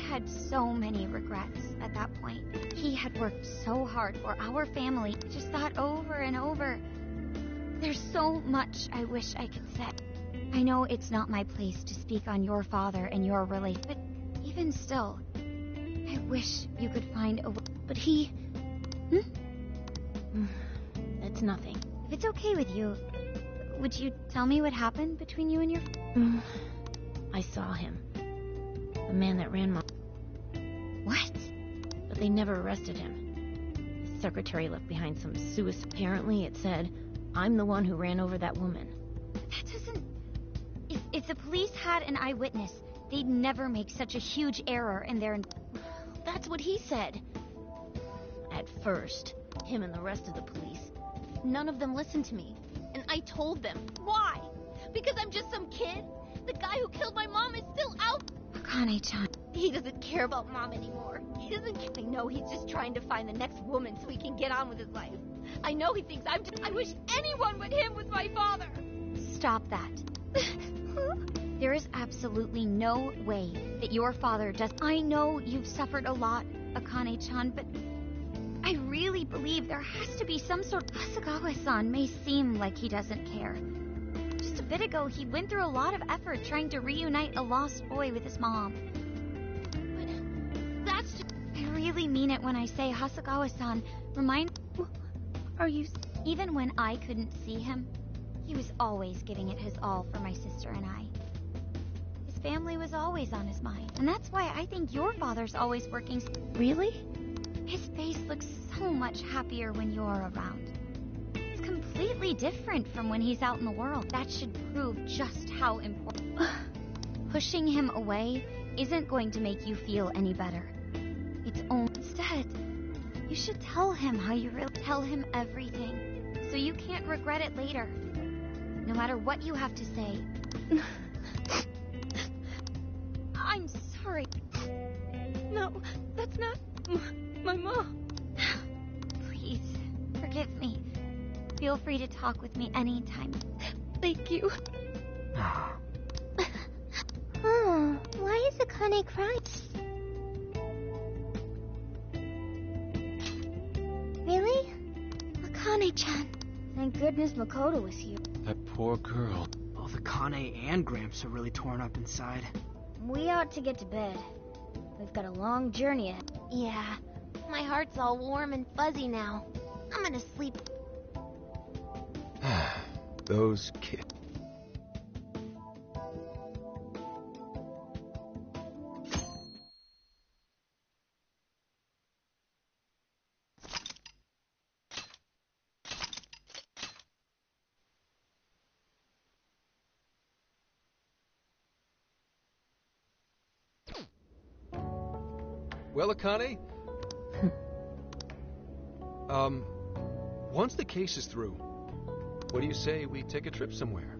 had so many regrets at that point. He had worked so hard for our family. I just thought over and over. There's so much I wish I could say. I know it's not my place to speak on your father and your relation, but even still, I wish you could find a way. But he... It's nothing. If it's okay with you, would you tell me what happened between you and your... I saw him. The man that ran Mom. What? But they never arrested him. His secretary left behind some suicide. Apparently it said, I'm the one who ran over that woman. That doesn't... If the police had an eyewitness, they'd never make such a huge error in their... That's what he said. At first, him and the rest of the police, none of them listened to me. And I told them. Why? Because I'm just some kid? The guy who killed my mom is still out. Akane-chan. He doesn't care about Mom anymore. He doesn't care. I know he's just trying to find the next woman so he can get on with his life. I know he thinks I'm just... I wish anyone but him was my father. Stop that. There is absolutely no way that your father does... I know you've suffered a lot, Akane-chan, but I really believe there has to be some sort... Hasegawa-san may seem like he doesn't care. Just a bit ago, he went through a lot of effort trying to reunite a lost boy with his mom. But that's just... I really mean it when I say Hasegawa-san, Are you... Even when I couldn't see him, he was always giving it his all for my sister and I. His family was always on his mind. And that's why I think your father's always working... Really? His face looks so much happier when you're around. It's completely different from when he's out in the world. That should prove just how important... Pushing him away isn't going to make you feel any better. It's only... Instead, you should tell him how you really... Tell him everything, so you can't regret it later. No matter what you have to say. I'm sorry. No, that's not my mom. Please, forgive me. Feel free to talk with me anytime. Thank you. Oh, why is Akane crying? Really? Akane-chan. Thank goodness Makoto was here. That poor girl. Both Akane and Gramps are really torn up inside. We ought to get to bed. We've got a long journey ahead. Yeah, my heart's all warm and fuzzy now. I'm gonna sleep. Those kids. Well, Akane? Once the case is through, what do you say we take a trip somewhere?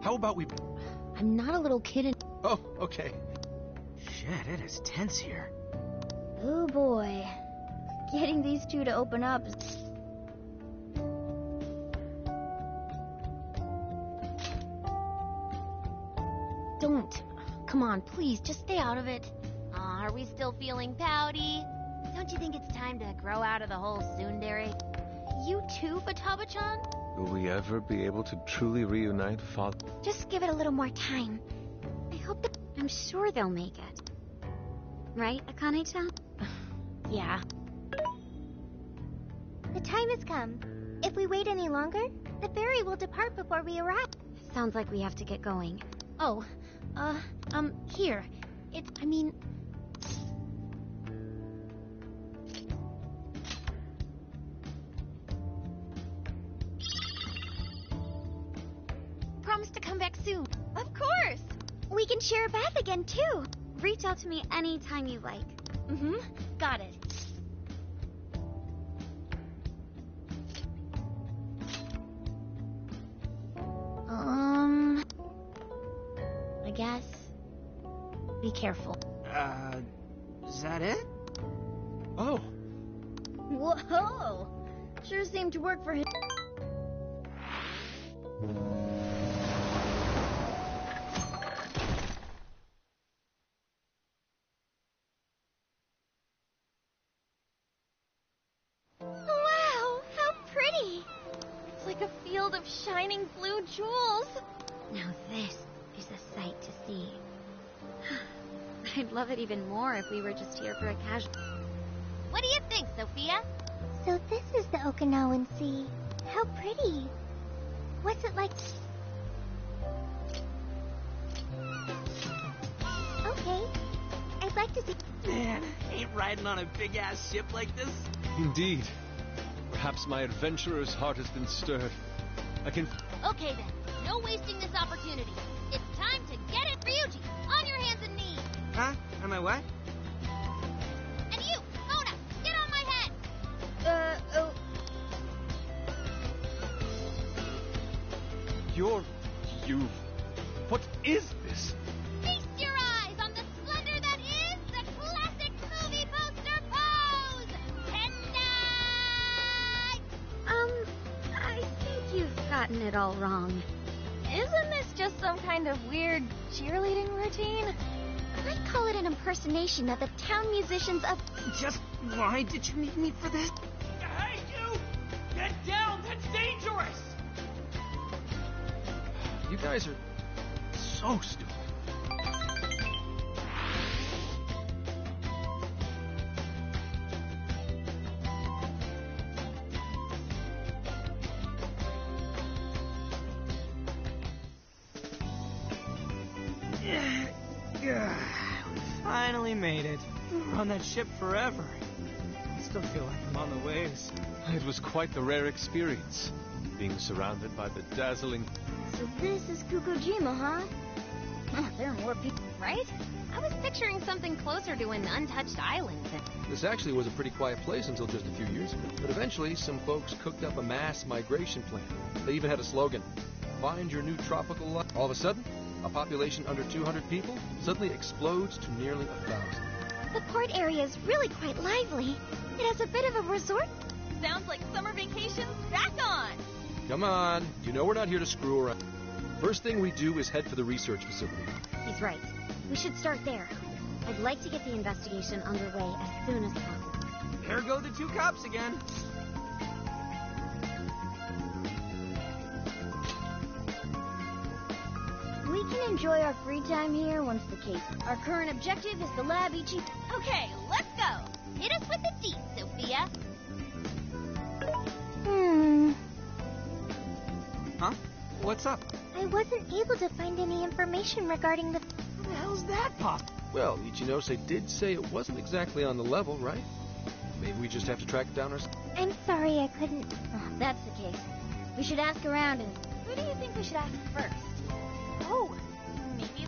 How about we... I'm not a little kid. Oh, okay. Shit, it is tense here. Oh boy. Getting these two to open up is... Don't. Come on, please, just stay out of it. Are we still feeling pouty? Don't you think it's time to grow out of the whole tsundere? You too, Futaba-chan? Will we ever be able to truly reunite, Father? Just give it a little more time. I hope that... I'm sure they'll make it. Right, Akane-chan? Yeah. The time has come. If we wait any longer, the ferry will depart before we arrive. Sounds like we have to get going. Oh, here. I mean... Promise to come back soon. Of course! We can share a bath again, too. Reach out to me anytime you like. Mm-hmm. Got it. I guess. Be careful. Is that it? Oh. Whoa! Sure seemed to work for him. Wow, how pretty! It's like a field of shining blue jewels. Now this is a sight to see. I'd love it even more if we were just here for a casual... What do you think, Sophia? So this is the Okinawan Sea. How pretty. What's it like? Okay. I'd like to see... Man, ain't riding on a big-ass ship like this? Indeed. Perhaps my adventurer's heart has been stirred. I can... Okay then, no wasting this opportunity. It's time to get it, Ryuji! On your hands and knees! Huh? Am I what? And you, Mona, get on my head! Oh... You... What is this? Feast your eyes on the splendor that is the classic movie poster pose! Tendai! I think you've gotten it all wrong. Isn't this just some kind of weird cheerleading routine? I'd call it an impersonation of the town musicians of... Just why did you need me for this? Hey, you! Get down! That's dangerous! You guys are so stupid. We finally made it. We were on that ship forever. I still feel like I'm on the waves. It was quite the rare experience, being surrounded by the dazzling... So this is Kukujima, huh? There are more people, Right? I was picturing something closer to an untouched island. This actually was a pretty quiet place until just a few years ago. But eventually, some folks cooked up a mass migration plan. They even had a slogan, "Find your new tropical life." All of a sudden, a population under 200 people suddenly explodes to nearly 1,000. The port area is really quite lively. It has a bit of a resort. Sounds like summer vacation's back on! Come on, you know we're not here to screw around. First thing we do is head for the research facility. He's right. We should start there. I'd like to get the investigation underway as soon as possible. There go the two cops again. We can enjoy our free time here once the case. Our current objective is the lab Ichi. Okay, let's go! Hit us with the deets, Sophia! Huh? What's up? I wasn't able to find any information regarding the... How the hell's that pop? Well, Ichinose did say it wasn't exactly on the level, right? Maybe we just have to track it down ourselves. I'm sorry I couldn't... Oh, if that's the case, we should ask around and... Who do you think we should ask first? Oh, maybe...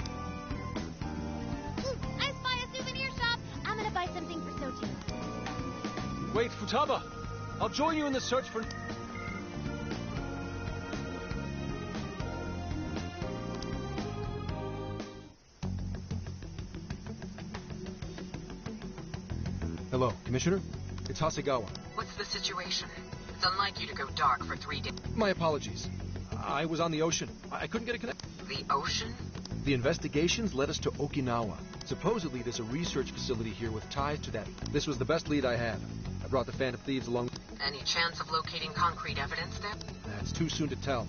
I spy a souvenir shop! I'm gonna buy something for Soji. Wait, Futaba! I'll join you in the search for... Hello, Commissioner? It's Hasegawa. What's the situation? It's unlike you to go dark for 3 days. My apologies. I was on the ocean. I couldn't get a connection. The ocean? The investigations led us to Okinawa. Supposedly, there's a research facility here with ties to that. This was the best lead I had. I brought the Phantom Thieves along. Any chance of locating concrete evidence there? It's too soon to tell.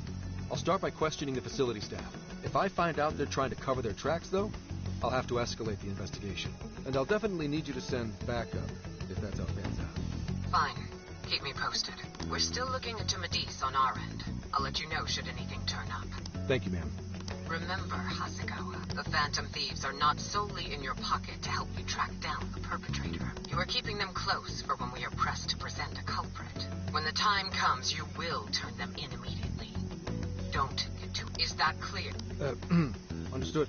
I'll start by questioning the facility staff. If I find out they're trying to cover their tracks, though, I'll have to escalate the investigation. And I'll definitely need you to send backup, if that's how it pans out. Fine. Keep me posted. We're still looking into Medice on our end. I'll let you know should anything turn up. Thank you, ma'am. Remember, Hasegawa, the Phantom Thieves are not solely in your pocket to help you track down the perpetrator. You are keeping them close for when we are pressed to present a culprit. When the time comes, you will turn them in immediately. Don't get too... Is that clear? Understood.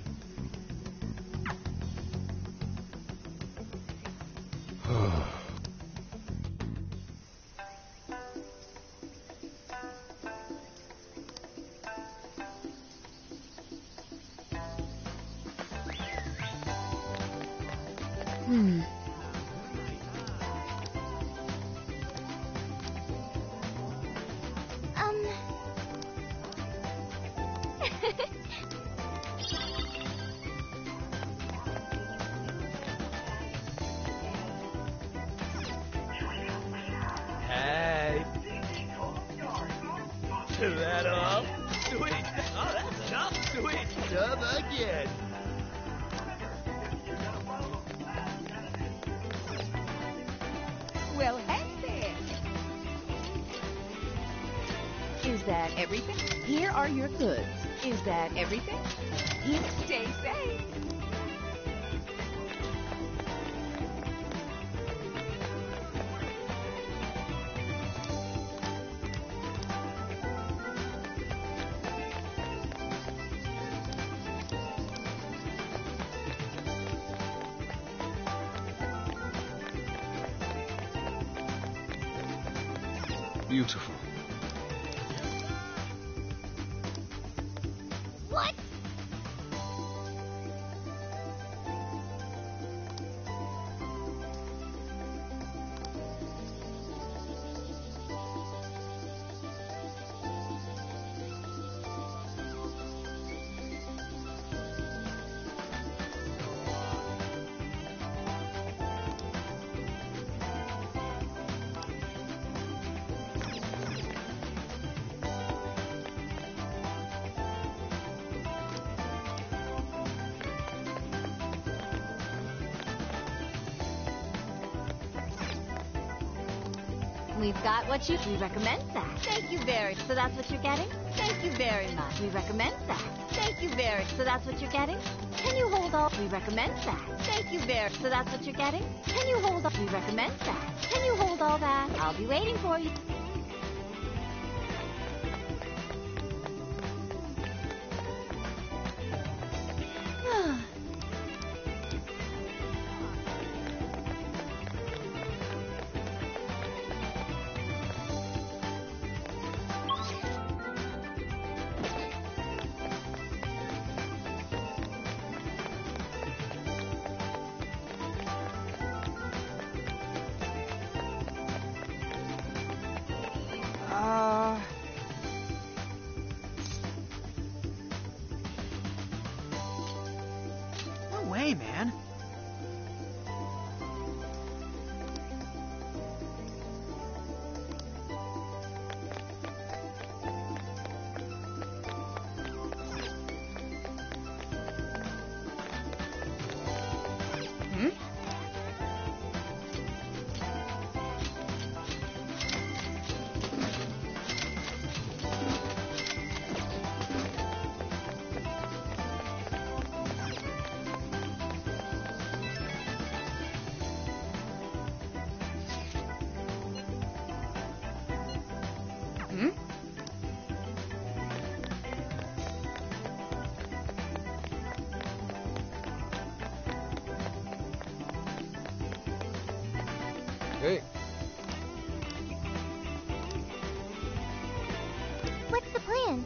Hey. Turn that off. Sweet. Oh, that's enough. Sweet. Done again. Well, hey there. Is that everything? Here are your goods. Is that everything? You stay safe. Beautiful. What? We've got what you... We recommend that. Thank you very... So that's what you're getting? Thank you very much. We recommend that. Thank you very... So that's what you're getting? Can you hold all... We recommend that. Thank you very... So that's what you're getting? Can you hold all... We recommend that. Can you hold all that? I'll be waiting for you. No way, man. Hey, What's the plan?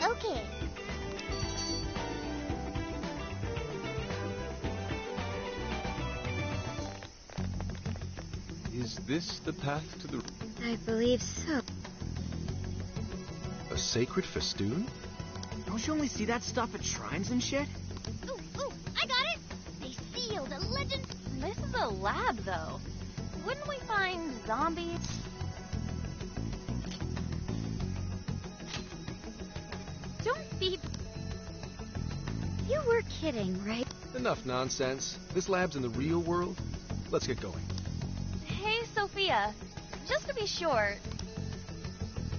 Okay. Is this the path to the... I believe so. a sacred festoon? Don't you only see that stuff at shrines and shit? Ooh, I got it! They sealed a legend. This is a lab, though. Wouldn't we find zombies? Don't be... You were kidding, right? Enough nonsense. This lab's in the real world. Let's get going. Hey, Sophia. Just to be sure,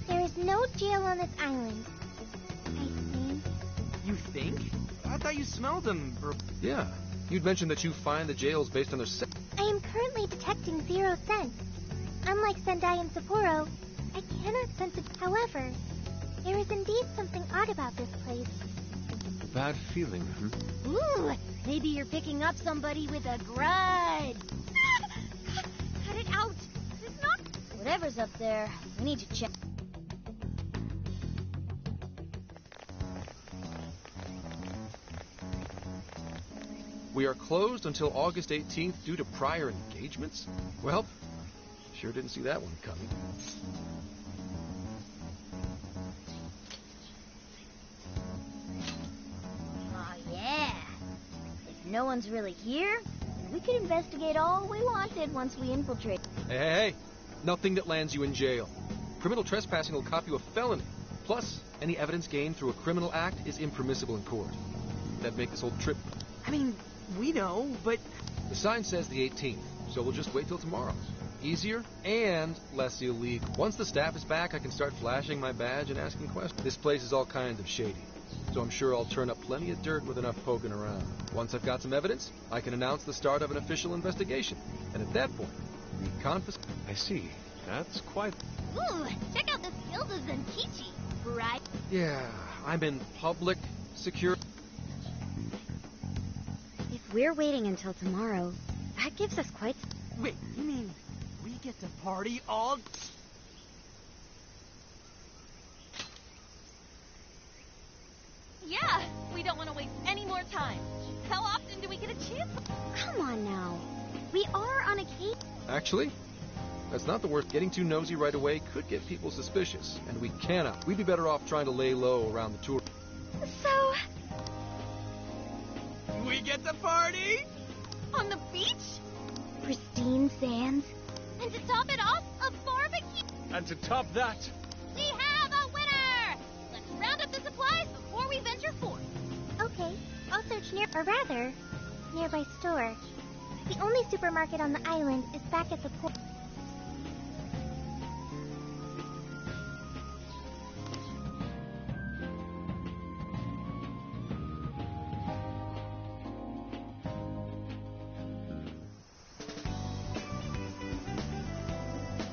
There is no jail on this island. I think. You think? I thought you smelled them. Yeah, you'd mentioned that you find the jails based on their I am currently detecting 0 scent. Unlike Sendai and Sapporo, I cannot sense it. However, there is indeed something odd about this place. Bad feeling, Ooh, maybe you're picking up somebody with a grudge. cut it out. It's not... Whatever's up there, we need to check. We are closed until August 18th due to prior engagements? Well, sure didn't see that one coming. Oh, yeah. If no one's really here, we could investigate all we wanted once we infiltrate. Hey, nothing that lands you in jail. Criminal trespassing will cop you a felony. Plus, any evidence gained through a criminal act is impermissible in court. That'd make this whole trip... I mean, we know, but... The sign says the 18th, so we'll just wait till tomorrow. Easier and less illegal. Once the staff is back, I can start flashing my badge and asking questions. This place is all kinds of shady, so I'm sure I'll turn up plenty of dirt with enough poking around. Once I've got some evidence, I can announce the start of an official investigation. And at that point, we confiscate... I see. That's quite... Ooh, check out the skills of Zenkichi, right? Yeah, I'm in public security. If we're waiting until tomorrow, That gives us quite... Wait, you mean we get to party all... Yeah, we don't want to waste any more time. How often do we get a chance? Come on now. We are on a case... Actually, that's not the worst. Getting too nosy right away could get people suspicious, and we cannot. We'd be better off trying to lay low around the tour. So... We get to party? On the beach? Pristine sands. And to top it off, a barbecue. And to top that, We have a winner! Let's round up the supplies before we venture forth. Okay, I'll search nearby store. The only supermarket on the island is back at the port.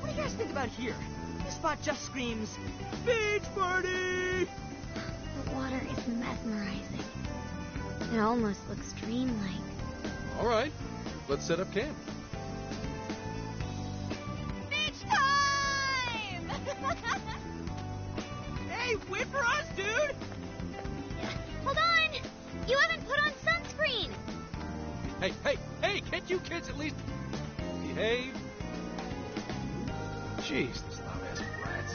What do you guys think about here? This spot just screams, beach party! The water is mesmerizing. It almost looks dreamlike. All right, let's set up camp. Beach time! Hey, wait for us, dude! Hold on! You haven't put on sunscreen! Hey, can't you kids at least behave? Jeez, these loud-ass brats.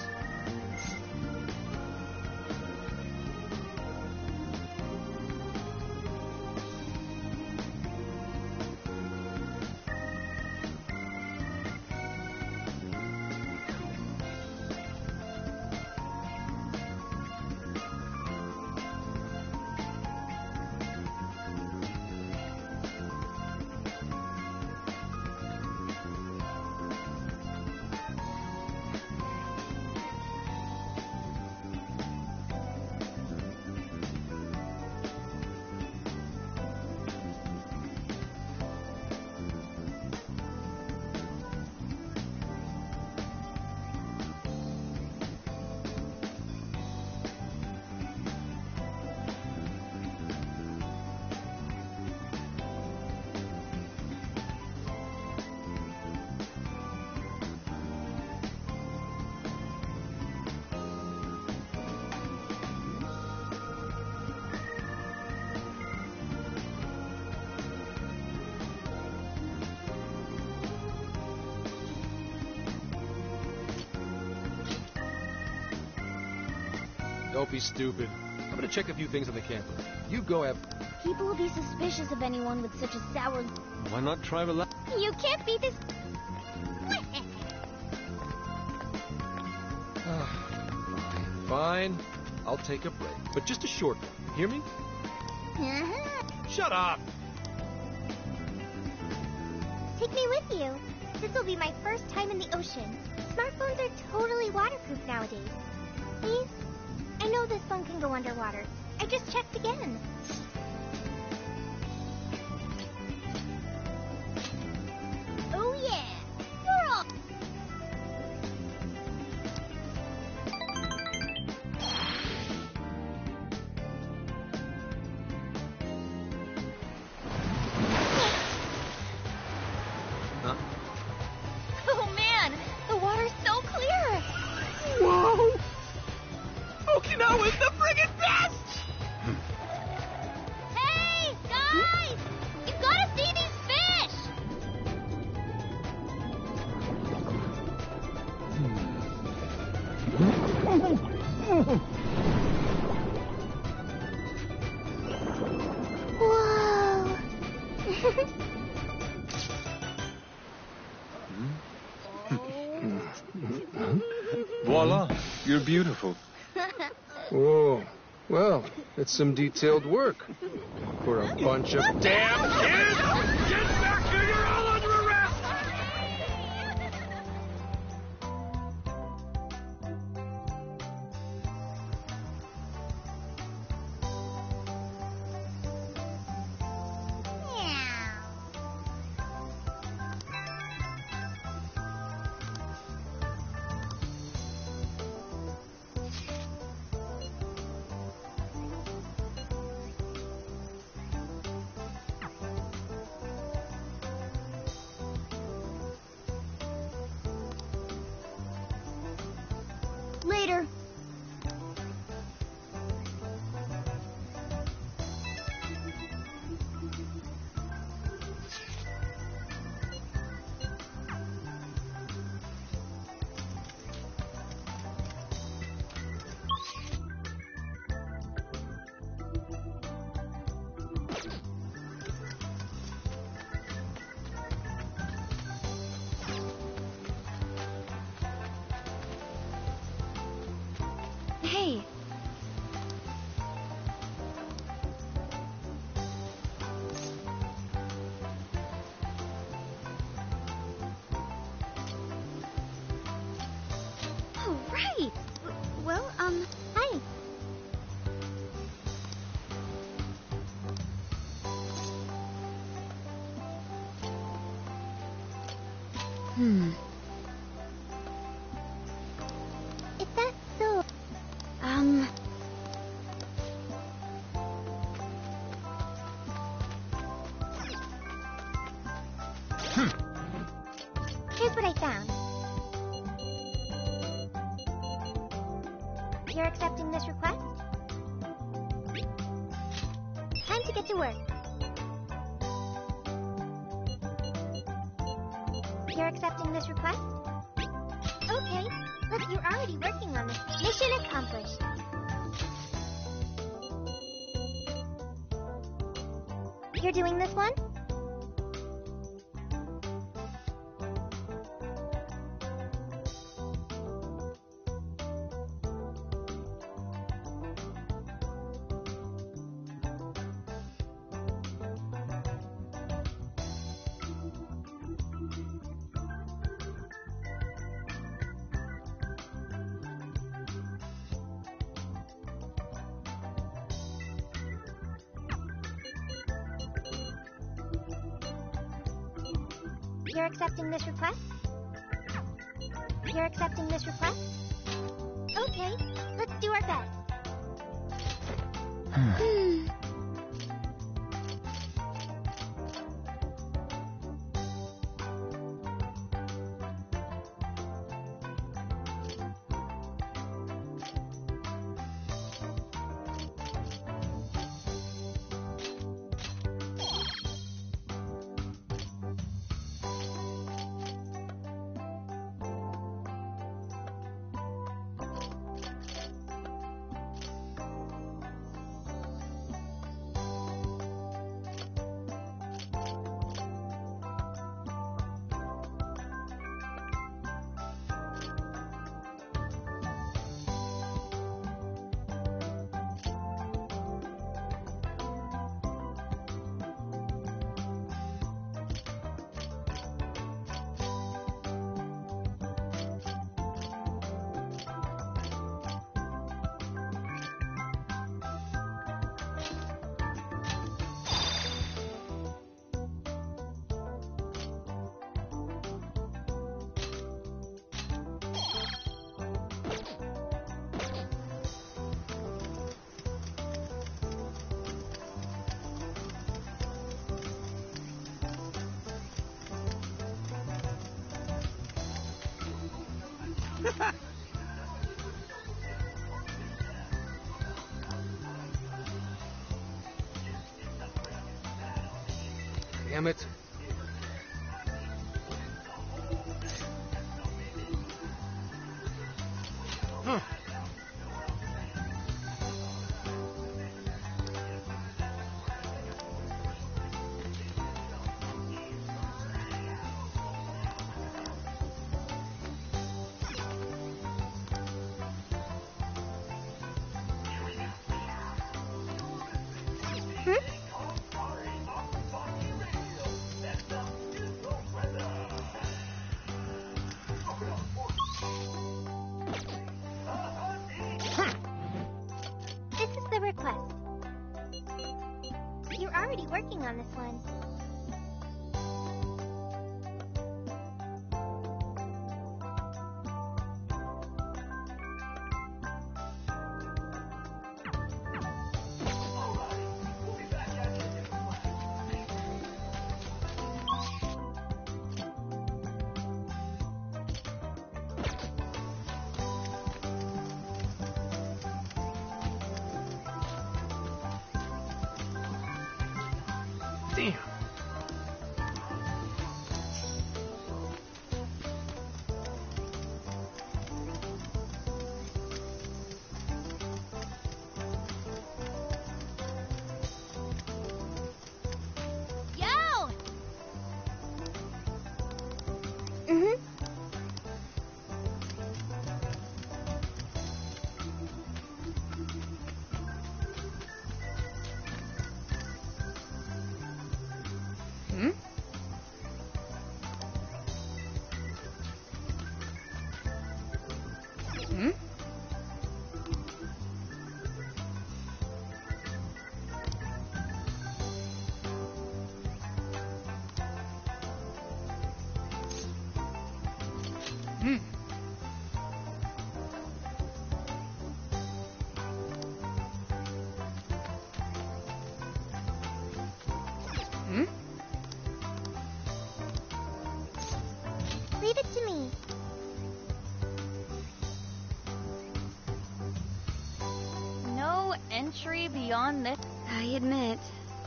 Don't be stupid. I'm gonna check a few things on the camper. You go have... People will be suspicious of anyone with such a sour... why not try relax? You can't beat this... Fine. I'll take a break. But just a short one. Hear me? Shut up! Take me with you. This will be my first time in the ocean. Smartphones are totally waterproof nowadays. Please? I know this phone can go underwater. I just checked again. Oh yeah! You're all... Huh? Oh man, the water's so clear! Whoa! Okinawa's the friggin' best! Hey, guys! You've got to see these fish! Whoa! Voila, you're beautiful. Whoa. Well, it's some detailed work. For a bunch of damn kids! Get back here! You're all under arrest! later. Hey. Oh, right. Well, hi. Is that so? Here's what I found. You're accepting this request? Time to get to work. You're accepting this request? Okay. Look, you're already working on this. Mission accomplished. You're doing this one? You're accepting this request? You're accepting this request? Okay, let's do our best. Damn it. Huh. This is the request. You're already working on this one. Damn. Yo! Mm-hmm. Hmm? Hmm? Hmm. Hmm? Leave it to me. No entry beyond this. I admit,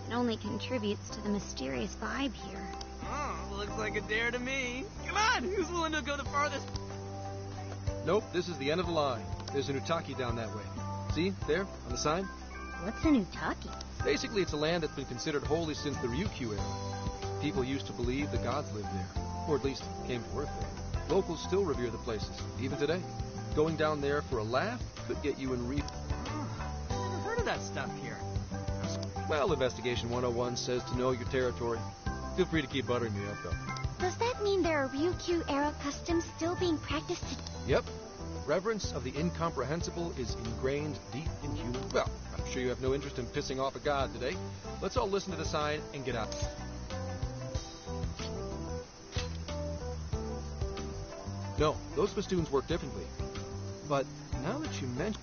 it only contributes to the mysterious vibe here. Oh, looks like a dare to me. Come on, who's willing to go the farthest? Nope, this is the end of the line. There's an Utaki down that way. See, there, on the sign? What's an Utaki? Basically, it's a land that's been considered holy since the Ryukyu era. People used to believe the gods lived there, or at least came to Earth there. Locals still revere the places, even today. Going down there for a laugh could get you in Never heard of that stuff here. Well, Investigation 101 says to know your territory. Feel free to keep buttering me up, though. Does that mean there are Ryukyu-era customs still being practiced today? Yep. Reverence of the incomprehensible is ingrained deep in human... Well, I'm sure you have no interest in pissing off a god today. Let's all listen to the sign and get out. No, those festoons work differently. But now that you mention...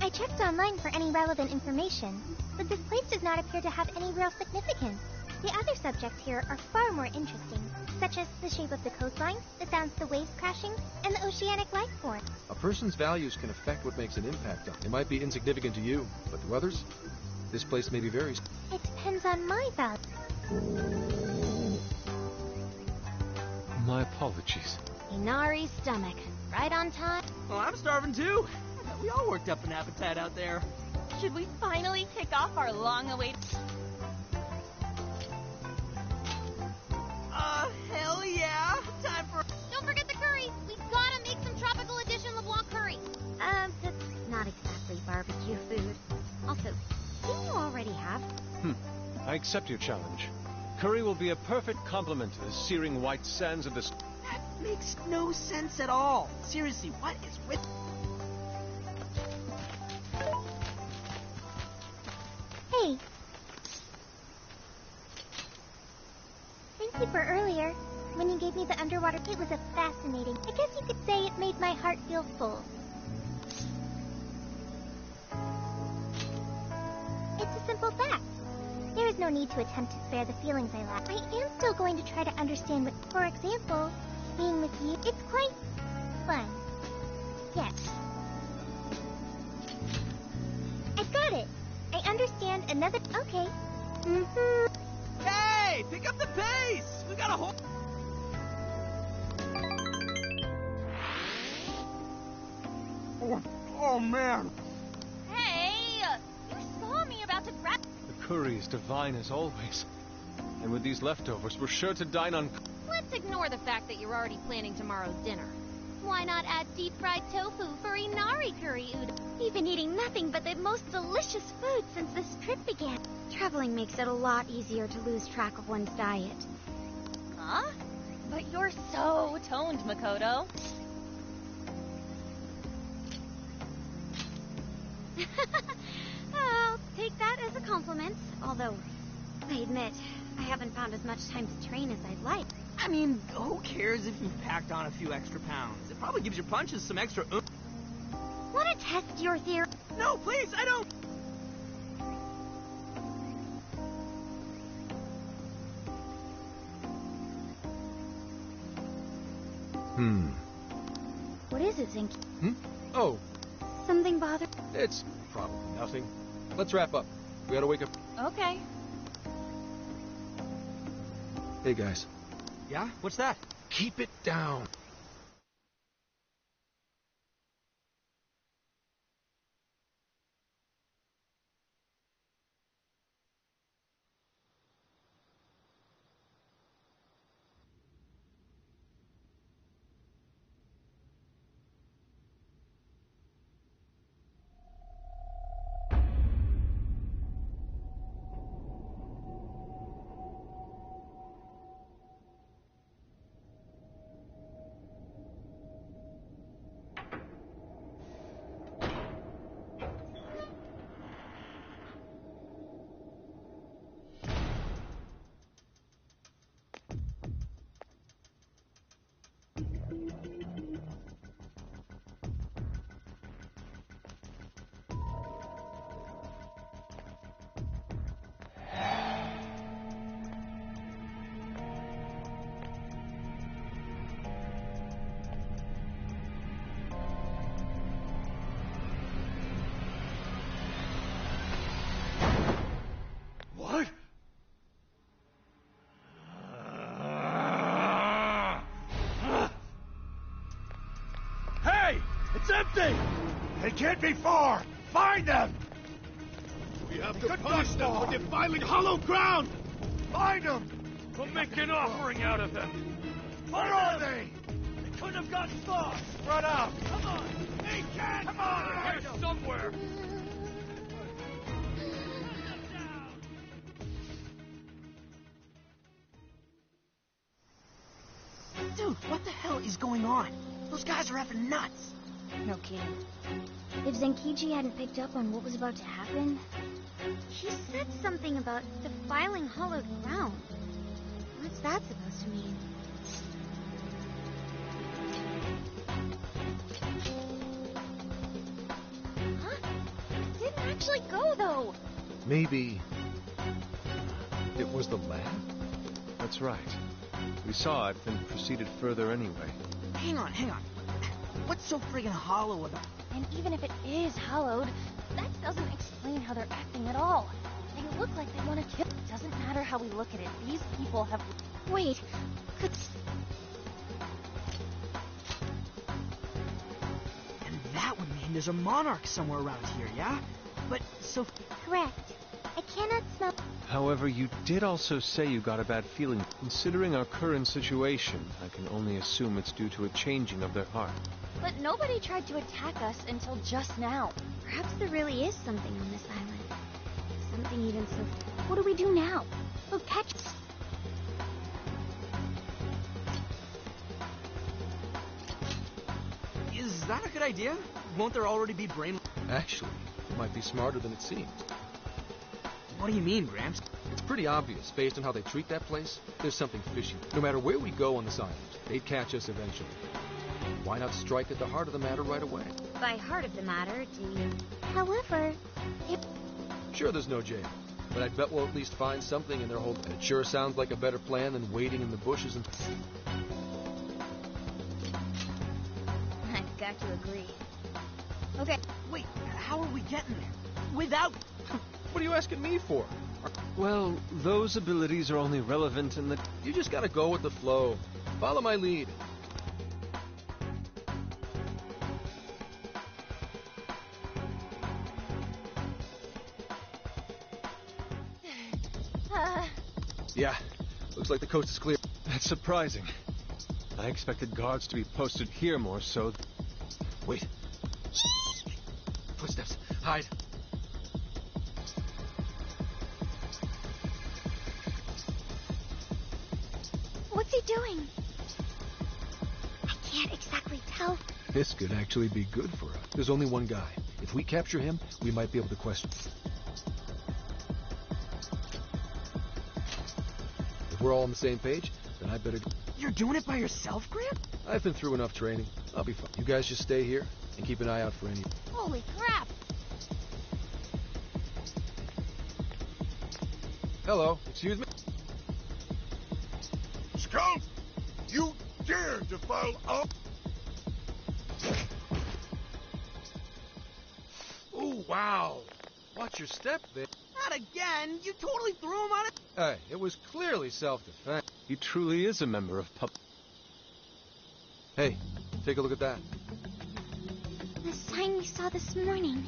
I checked online for any relevant information, but this place does not appear to have any real significance. The other subjects here are far more interesting, such as the shape of the coastline, the sounds of the waves crashing, and the oceanic life form. A person's values can affect what makes an impact on. It might be insignificant to you, but to others, this place may be very... It depends on my value. My apologies. Inari's stomach. Right on time. Well, I'm starving too. I thought we all worked up an appetite out there. Should we finally kick off our long-awaited... Hell yeah! Time for... Don't forget the curry. We gotta make some tropical edition LeBlanc curry. That's not exactly barbecue food. Also, didn't you already have? I accept your challenge. Curry will be a perfect complement to the searing white sands of this... That makes no sense at all. Seriously, what is with... Hey. Thank you for earlier. When you gave me the underwater, it was a fascinating. I guess you could say it made my heart feel full. It's a simple fact. There is no need to attempt to spare the feelings I lack. I am still going to try to understand what, for example, being with you, it's quite fun. Yes. I've got it. I understand another... Okay. Mm-hmm. Hey! Pick up the pace! We got a whole... Oh, man. Hey! You saw me about to grab... The curry is divine as always. And with these leftovers, we're sure to dine on... Let's ignore the fact that you're already planning tomorrow's dinner. Why not add deep-fried tofu for Inari curry udon? We've been eating nothing but the most delicious food since this trip began. Traveling makes it a lot easier to lose track of one's diet. Huh? But you're so toned, Makoto. I'll take that as a compliment, although I admit I haven't found as much time to train as I'd like. I mean, who cares if you've packed on a few extra pounds? It probably gives your punches some extra oomph. Want to test your theory? No, please, I don't... What is it, Zinky? Oh, Something bothered? it's probably nothing. Let's wrap up. We gotta wake up. Okay. Hey, guys. Yeah? What's that? Keep it down. What? Hey! It's empty! They can't be far! Find them! We have to punish them for defiling hollow ground! Find them! We'll make an offering out of them! Where are they? They couldn't have gotten far! Spread out! Come on! Hey, Cat! Come on! Here somewhere! Dude, what the hell is going on? Those guys are effing nuts. No kidding. If Zenkichi hadn't picked up on what was about to happen, he said something about defiling hollowed ground. What's that supposed to mean? Huh? It didn't actually go, though. Maybe it was the lab? That's right. We saw it, then proceeded further anyway. Hang on. What's so friggin' hollow about? And even if it is hollowed, that doesn't explain how they're acting at all. They look like they want to kill. It doesn't matter how we look at it. These people have... Wait, could... And that would mean there's a monarch somewhere around here, yeah? But, so... Correct. I cannot smell... However, you did also say you got a bad feeling. Considering our current situation, I can only assume it's due to a changing of their heart. But nobody tried to attack us until just now. Perhaps there really is something on this island. Something even so... What do we do now? We'll catch... Is that a good idea? Won't there already be brain... Actually, it might be smarter than it seems. What do you mean, Gramps? It's pretty obvious, based on how they treat that place, there's something fishy. No matter where we go on this island, they'd catch us eventually. Why not strike at the heart of the matter right away? By heart of the matter, do you... However, Sure, there's no jail, but I bet we'll at least find something in their whole... It sure sounds like a better plan than waiting in the bushes and... I've got to agree. Okay. Wait, how are we getting there? Without... What are you asking me for? Well, those abilities are only relevant in the... You just gotta go with the flow. Follow my lead. Yeah, looks like the coast is clear. That's surprising. I expected guards to be posted here more so... Wait. Footsteps. Hide. what's he doing? I can't exactly tell. This could actually be good for us. There's only one guy. If we capture him, we might be able to question... If we're all on the same page, then I better... You're doing it by yourself, Grant? I've been through enough training. I'll be fine. You guys just stay here and keep an eye out for any... Holy crap! Hello, excuse me? Scout! You dare defile up... Oh, wow. Watch your step there. Not again! You totally threw him on it! Hey, it was clearly self-defense. He truly is a member of Pup. Hey, take a look at that. The sign we saw this morning.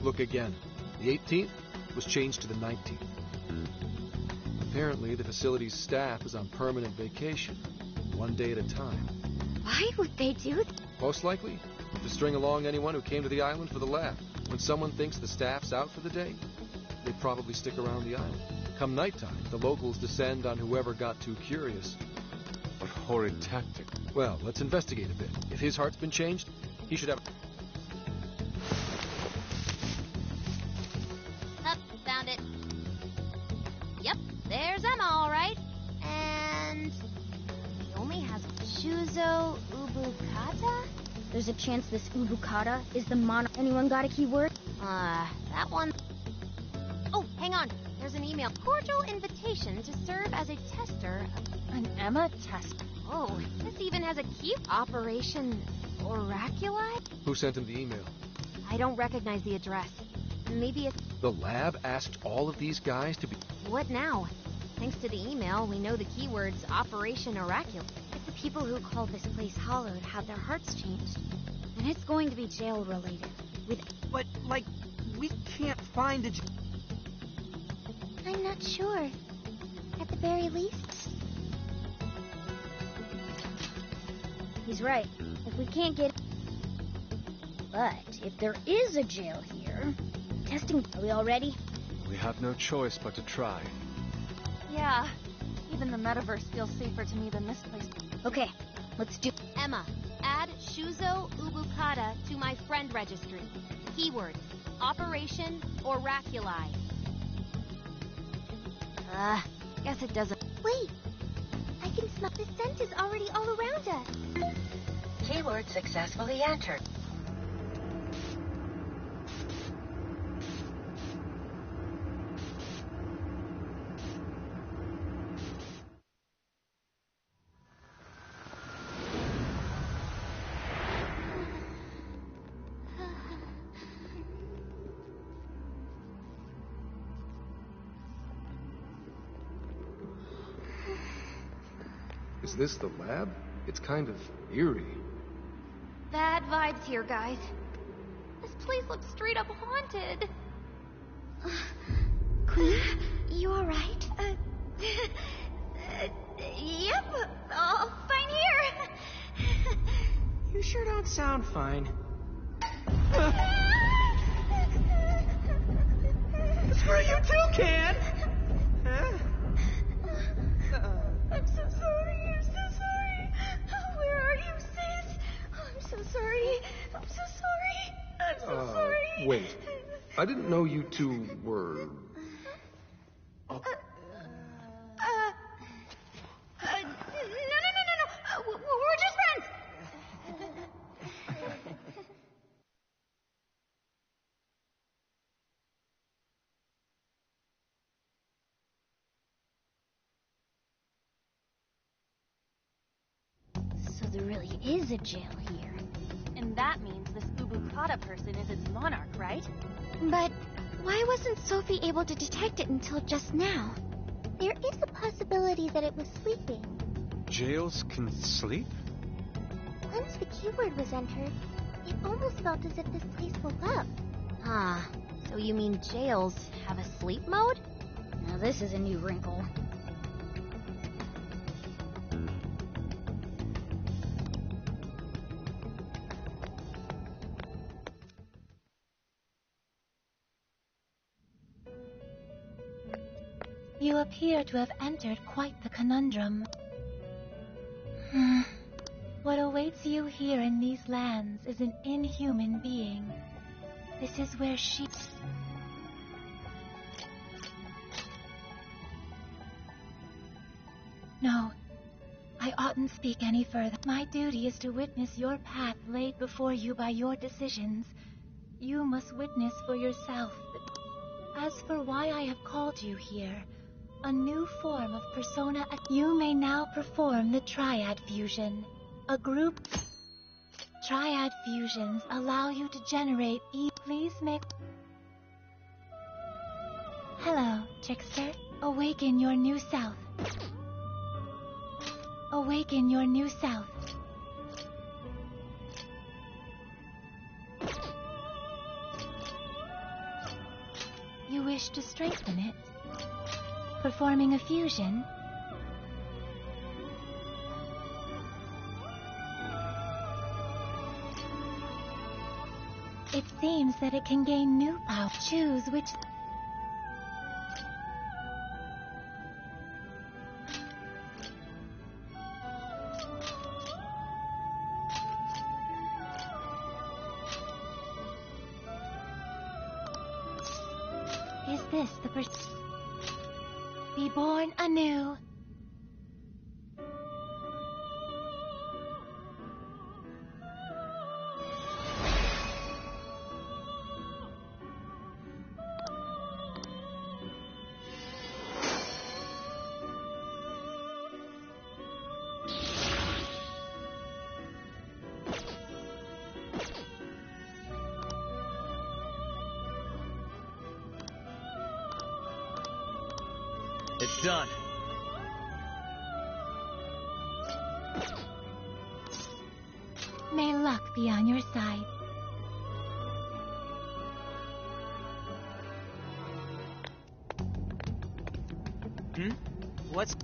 Look again. The 18th was changed to the 19th. Apparently, the facility's staff is on permanent vacation, one day at a time. Why would they do that? Most likely, to string along anyone who came to the island for the lab. When someone thinks the staff's out for the day, they probably stick around the island. Come nighttime, the locals descend on whoever got too curious. What horrid tactic. Well, let's investigate a bit. If his heart's been changed, he should have... Up, found it. Yep, there's Emma, all right. And he only has Shuzo Ubukata? There's a chance this Ubukata is the monarch. Anyone got a keyword? That one. Oh, hang on. There's an email. Cordial invitation to serve as a tester. An Emma test. Oh, this even has a key. Operation Oraculi? Who sent him the email? I don't recognize the address. Maybe it's... The lab asked all of these guys to be... What now? Thanks to the email, we know the keywords Operation Oraculi. If the people who called this place Hollowed had their hearts changed, then it's going to be jail-related. But, like, we can't find the... I'm not sure. At the very least. He's right. If we can't get... But if there is a jail here, testing... Are we all ready? We have no choice but to try. Yeah. Even the metaverse feels safer to me than this place. Okay, let's do... Emma, add Shuzo Ubukata to my friend registry. Keyword, Operation Oraculi. Guess it doesn't... Wait! I can smell the scent is already all around us. Keyword successfully entered. Is this the lab? It's kind of eerie. Bad vibes here, guys. This place looks straight up haunted. Queen, you alright? Yep, all fine here. You sure don't sound fine. Screw you too, Can! Huh? I'm so sorry, I'm so sorry. Where are you, sis? I'm so sorry. I'm so sorry. I'm so sorry. Wait. I didn't know you two were... No. We're just friends. So there really is a jail here. And that means this Ubukata person is its monarch, right? But why wasn't Sophie able to detect it until just now? There is a possibility that it was sleeping. Jails can sleep? Once the keyword was entered, it almost felt as if this place woke up. So you mean jails have a sleep mode? Now this is a new wrinkle. You appear to have entered quite the conundrum. What awaits you here in these lands is an inhuman being. This is where she... No, I oughtn't speak any further. My duty is to witness your path laid before you by your decisions. You must witness for yourself. As for why I have called you here, a new form of persona... You may now perform the Triad Fusion. A group... Triad Fusions allow you to generate Please make... Hello, Trickster. Awaken your new self. Awaken your new self. You wish to strengthen it? Performing a fusion? It seems that it can gain new power. Choose which... Is this the Be born anew. It's done. May luck be on your side. What's...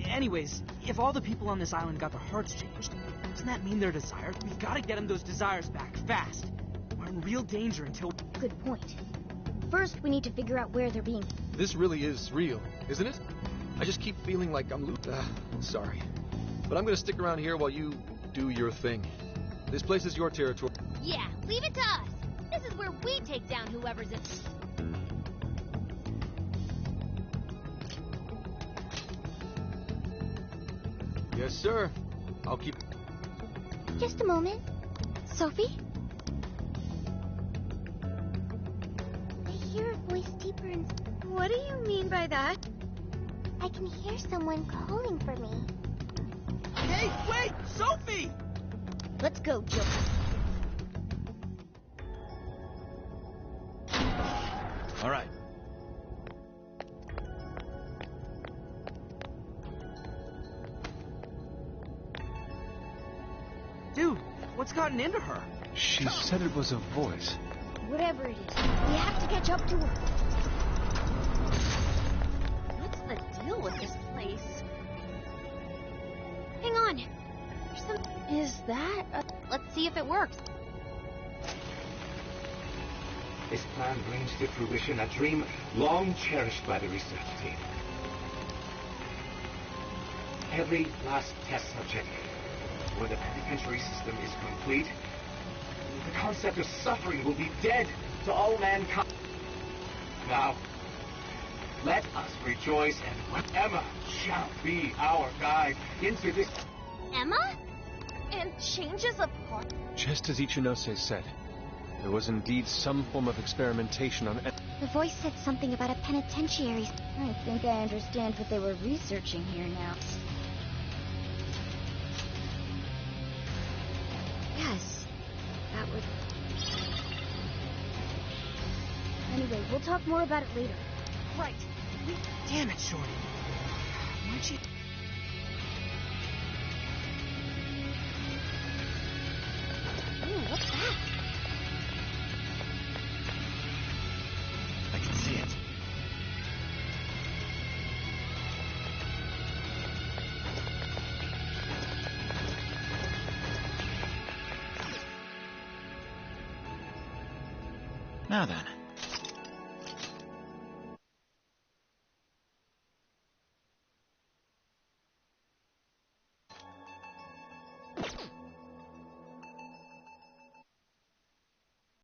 Anyways, if all the people on this island got their hearts changed, doesn't that mean their desires? We've got to get them those desires back, fast. We're in real danger until... Good point. First, we need to figure out where they're being... This really is real, isn't it? I just keep feeling like I'm sorry. But I'm gonna stick around here while you do your thing. This place is your territory. Yeah, leave it to us. This is where we take down whoever's in... Yes, sir. I'll keep... Just a moment. Sophie? I hear a voice deeper in... What do you mean by that? I can hear someone calling for me. Hey, wait! Sophie! Let's go, Joker. All right. Dude, what's gotten into her? She said it was a voice. Whatever it is, we have to catch up to her. What's the deal with this place? Hang on. There's some... Is that... Let's see if it works. This plan brings to fruition a dream long cherished by the research team. Every last test subject, when the penitentiary system is complete, the concept of suffering will be dead to all mankind. Now, let us rejoice, and Emma shall be our guide into this... Emma? And changes of heart? Just as Ichinose said, there was indeed some form of experimentation on... The voice said something about a penitentiary. I think I understand what they were researching here now. Yes, that would... Anyway, we'll talk more about it later. Right. Damn it, Shorty. Why'd you... Ooh, what's that? I can see it. Now then,